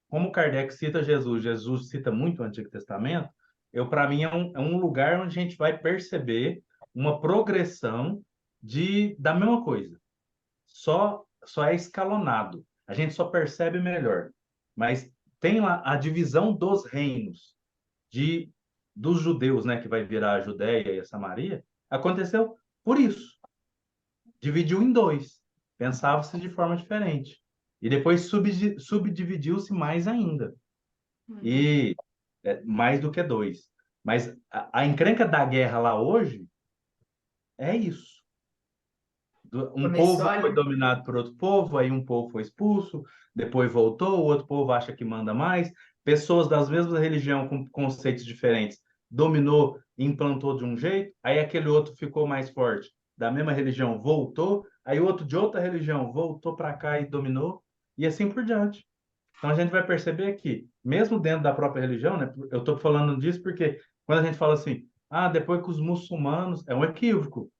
como Kardec cita Jesus, Jesus cita muito o Antigo Testamento, para mim, é um lugar onde a gente vai perceber uma progressão da mesma coisa. Só é escalonado. A gente só percebe melhor. Mas tem lá a divisão dos reinos de dos judeus, né, que vai virar a Judéia e a Samaria, aconteceu por isso. Dividiu em dois. Pensava-se de forma diferente. E depois subdividiu-se mais ainda. E mais do que dois. Mas a encrenca da guerra lá hoje é isso. Um
Começou
povo foi
ali.
dominado por outro povo, aí um povo foi expulso, depois voltou, o outro povo acha que manda mais. Pessoas das mesmas religiões com conceitos diferentes dominou e implantou de um jeito, aí aquele outro ficou mais forte, da mesma religião voltou, aí outro de outra religião voltou para cá e dominou, e assim por diante. Então a gente vai perceber que, mesmo dentro da própria religião, né, eu estou falando disso porque quando a gente fala assim, depois que os muçulmanos, é um equívoco.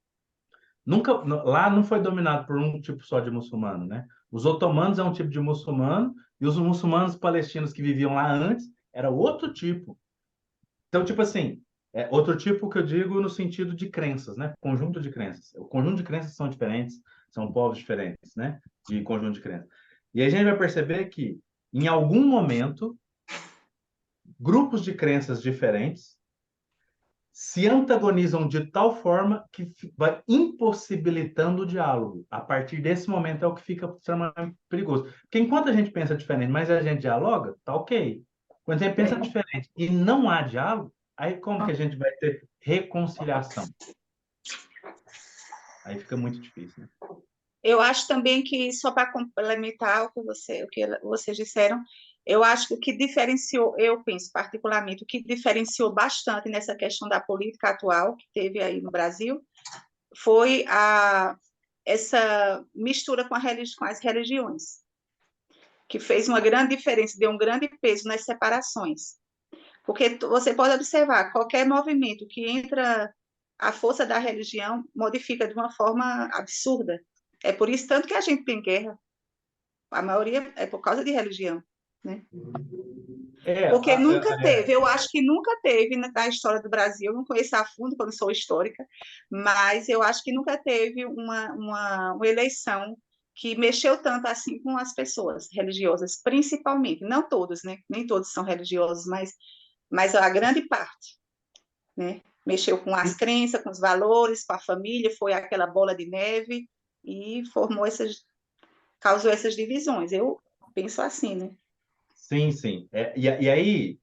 Nunca, lá não foi dominado por um tipo só de muçulmano, né? Os otomanos é um tipo de muçulmano e os muçulmanos palestinos que viviam lá antes era outro tipo. Então, tipo assim, outro tipo que eu digo no sentido de crenças, né? Conjunto de crenças. O conjunto de crenças são diferentes, são povos diferentes, né? De conjunto de crenças. E aí a gente vai perceber que, em algum momento, grupos de crenças diferentes se antagonizam de tal forma que vai impossibilitando o diálogo. A partir desse momento é o que fica extremamente perigoso. Porque enquanto a gente pensa diferente, mas a gente dialoga, tá ok. Quando a gente pensa
Bem,
diferente e não há diálogo, aí como que a gente vai ter reconciliação? Aí fica muito difícil, né?
Eu acho também que, só para complementar o que vocês disseram, eu acho que o que diferenciou, eu penso particularmente, o que diferenciou bastante nessa questão da política atual que teve aí no Brasil foi essa mistura com as religiões, que fez uma grande diferença, deu um grande peso nas separações. Porque você pode observar, qualquer movimento que entra a força da religião modifica de uma forma absurda. É por isso tanto que a gente tem guerra. A maioria é por causa de religião, né?
É,
Porque nunca teve, eu acho que nunca teve na história do Brasil, eu não conheço a fundo, porque eu não sou histórica, mas eu acho que nunca teve uma eleição que mexeu tanto assim com as pessoas religiosas, principalmente, não todos, né? Nem todos são religiosos, mas a grande parte, né? Mexeu com as crenças, com os valores, com a família, foi aquela bola de neve e causou essas divisões. Eu penso assim, né?
sim, sim. E aí,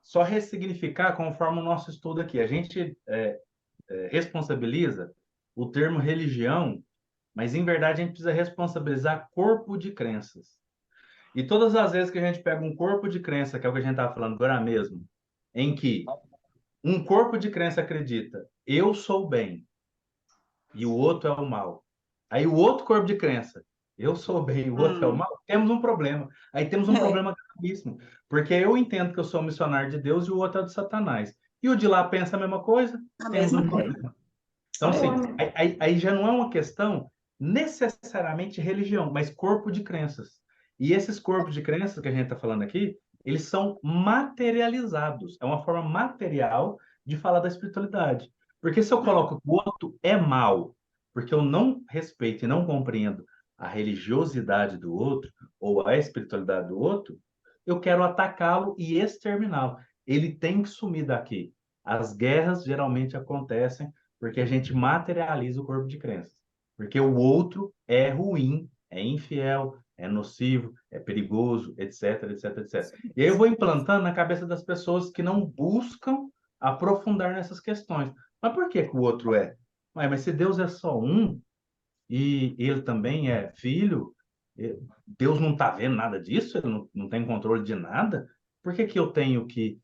só ressignificar conforme o nosso estudo aqui. A gente responsabiliza o termo religião, mas em verdade a gente precisa responsabilizar corpo de crenças. E todas as vezes que a gente pega um corpo de crença, que é o que a gente estava falando agora mesmo, em que um corpo de crença acredita, eu sou bem, e o outro é o mal. Aí o outro corpo de crença, eu sou o bem e o outro é o mal, temos um problema. Aí temos um
É,
problema gravíssimo, porque eu entendo que eu sou missionário de Deus e o outro é de Satanás. E o de lá pensa a mesma coisa,
a
temos um
mesma coisa.
problema. Então,
É,
assim, aí já não é uma questão necessariamente religião, mas corpo de crenças. E esses corpos de crenças que a gente está falando aqui, eles são materializados. É uma forma material de falar da espiritualidade. Porque se eu coloco que o outro é mal, porque eu não respeito e não compreendo a religiosidade do outro, ou a espiritualidade do outro, eu quero atacá-lo e exterminá-lo. Ele tem que sumir daqui. As guerras geralmente acontecem porque a gente materializa o corpo de crenças. Porque o outro é ruim, é infiel, é nocivo, é perigoso, etc, etc, etc. E aí eu vou implantando na cabeça das pessoas que não buscam aprofundar nessas questões. Mas por que que o outro é? Ué, mas se Deus é só um e ele também é filho, Deus não está vendo nada disso, ele não tem controle de nada, por que que eu tenho que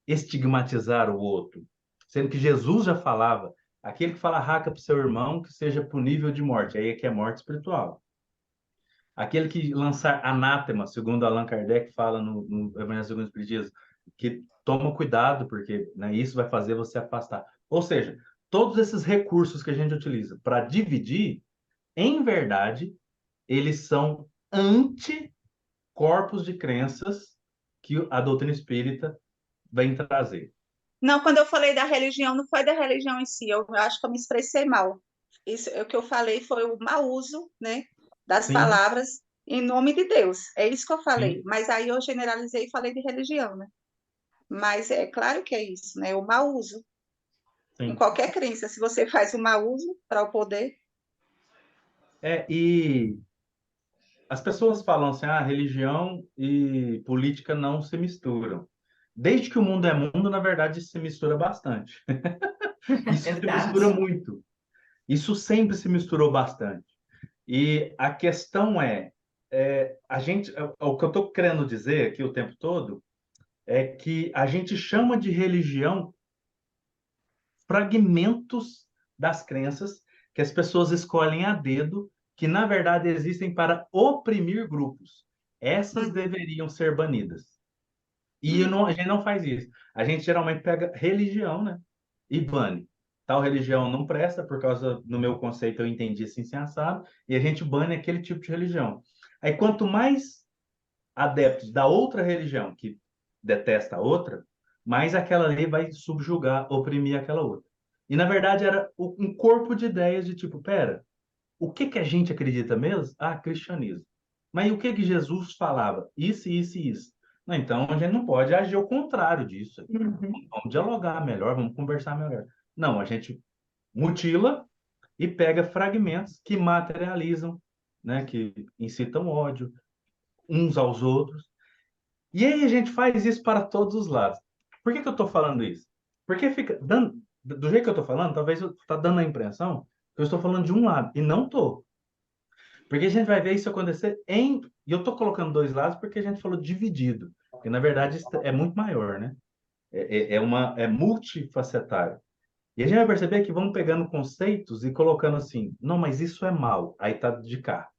estigmatizar o outro? Sendo que Jesus já falava, aquele que fala raca para o seu irmão, que seja punível de morte, aí é que é morte espiritual. Aquele que lançar anátema, segundo Allan Kardec fala no Evangelho segundo os Espiritismo, que toma cuidado, porque né, isso vai fazer você afastar. Ou seja, todos esses recursos que a gente utiliza para dividir, em verdade, eles são anticorpos de crenças que a doutrina espírita vem trazer.
não, quando eu falei da religião, não foi da religião em si, eu acho que eu me expressei mal. Isso, o que eu falei foi o mau uso, né, das
Sim,
palavras em nome de Deus. É isso que eu falei.
sim,
Mas aí eu generalizei e falei de religião, né? Mas é claro que é isso, né? O mau uso. Em
sim.
qualquer crença, se você faz o mau uso para o poder,
E as pessoas falam assim, ah, religião e política não se misturam. Desde que o mundo é mundo, na verdade, se mistura bastante. Isso se mistura
Verdade.
muito. Isso sempre se misturou bastante. E a questão a gente, o que eu estou querendo dizer aqui o tempo todo é que a gente chama de religião fragmentos das crenças que as pessoas escolhem a dedo, que na verdade existem para oprimir grupos. Essas
hum,
deveriam ser banidas. E a gente não faz isso. A gente geralmente pega religião, né? E bane. Tal religião não presta, por causa, no meu conceito, eu entendi assim, sem assado, e a gente bane aquele tipo de religião. Aí, quanto mais adeptos da outra religião, que detesta a outra, mais aquela lei vai subjugar, oprimir aquela outra. E, na verdade, era um corpo de ideias de tipo, pera, o que que a gente acredita mesmo? Ah, cristianismo. Mas o que que Jesus falava? Isso, isso e isso. Não, então a gente não pode agir ao contrário disso.
Uhum.
Vamos dialogar melhor, vamos conversar melhor. Não, a gente mutila e pega fragmentos que materializam, né, que incitam ódio uns aos outros. E aí a gente faz isso para todos os lados. Por que que eu estou falando isso? Porque fica dando, do jeito que eu estou falando, talvez está dando a impressão que eu estou falando de um lado e não estou. Porque a gente vai ver isso acontecer em. E eu estou colocando dois lados porque a gente falou dividido. Porque, na verdade, isso é muito maior, né? É multifacetário. E a gente vai perceber que vamos pegando conceitos e colocando assim: não, mas isso é mal, aí tá de cá.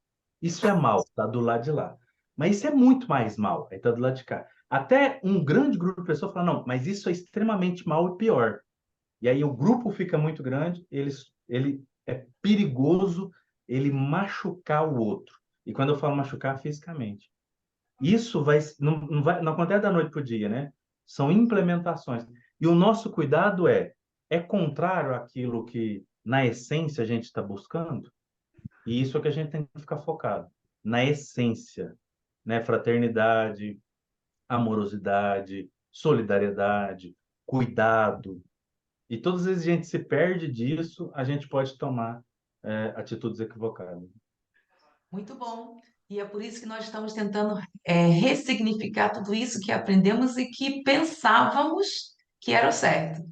Isso é mal, tá do lado de lá. Mas isso é muito mais mal, aí tá do lado de cá. Até um grande grupo de pessoas fala: não, mas isso é extremamente mal e pior. E aí o grupo fica muito grande, ele é perigoso ele machucar o outro. E quando eu falo machucar, fisicamente. Isso não acontece da noite para o dia, né? São implementações. E o nosso cuidado é contrário àquilo que, na essência, a gente está buscando. E isso é que a gente tem que ficar focado. Na essência, né? Fraternidade, amorosidade, solidariedade, cuidado, e todas as vezes a gente se perde disso, a gente pode tomar atitudes equivocadas.
Muito bom. E é por isso que nós estamos tentando ressignificar tudo isso que aprendemos e que pensávamos que era o certo,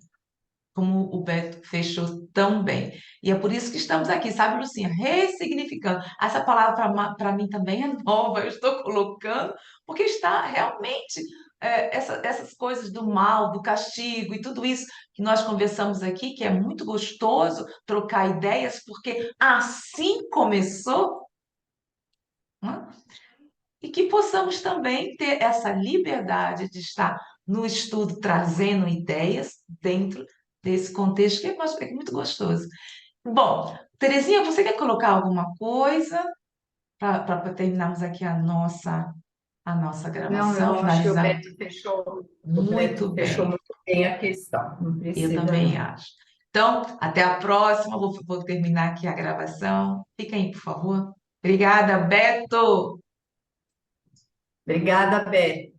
como o Beto fechou tão bem. E é por isso que estamos aqui, sabe, Lucinha? Ressignificando. Essa palavra para mim também é nova, eu estou colocando, porque está realmente. essas coisas do mal, do castigo e tudo isso que nós conversamos aqui, que é muito gostoso trocar ideias, porque assim começou, né? E que possamos também ter essa liberdade de estar no estudo trazendo ideias dentro desse contexto que é muito gostoso. Bom, Terezinha, você quer colocar alguma coisa para terminarmos aqui a nossa
Não,
gravação,
eu acho que
finalizar?
o
Muito
Beto fechou
bem,
muito bem a questão, não
eu
precisa,
também
não.
acho. Então, até a próxima, vou terminar aqui a gravação. Fica aí, por favor. Obrigada, Beto!
Obrigada, Beto.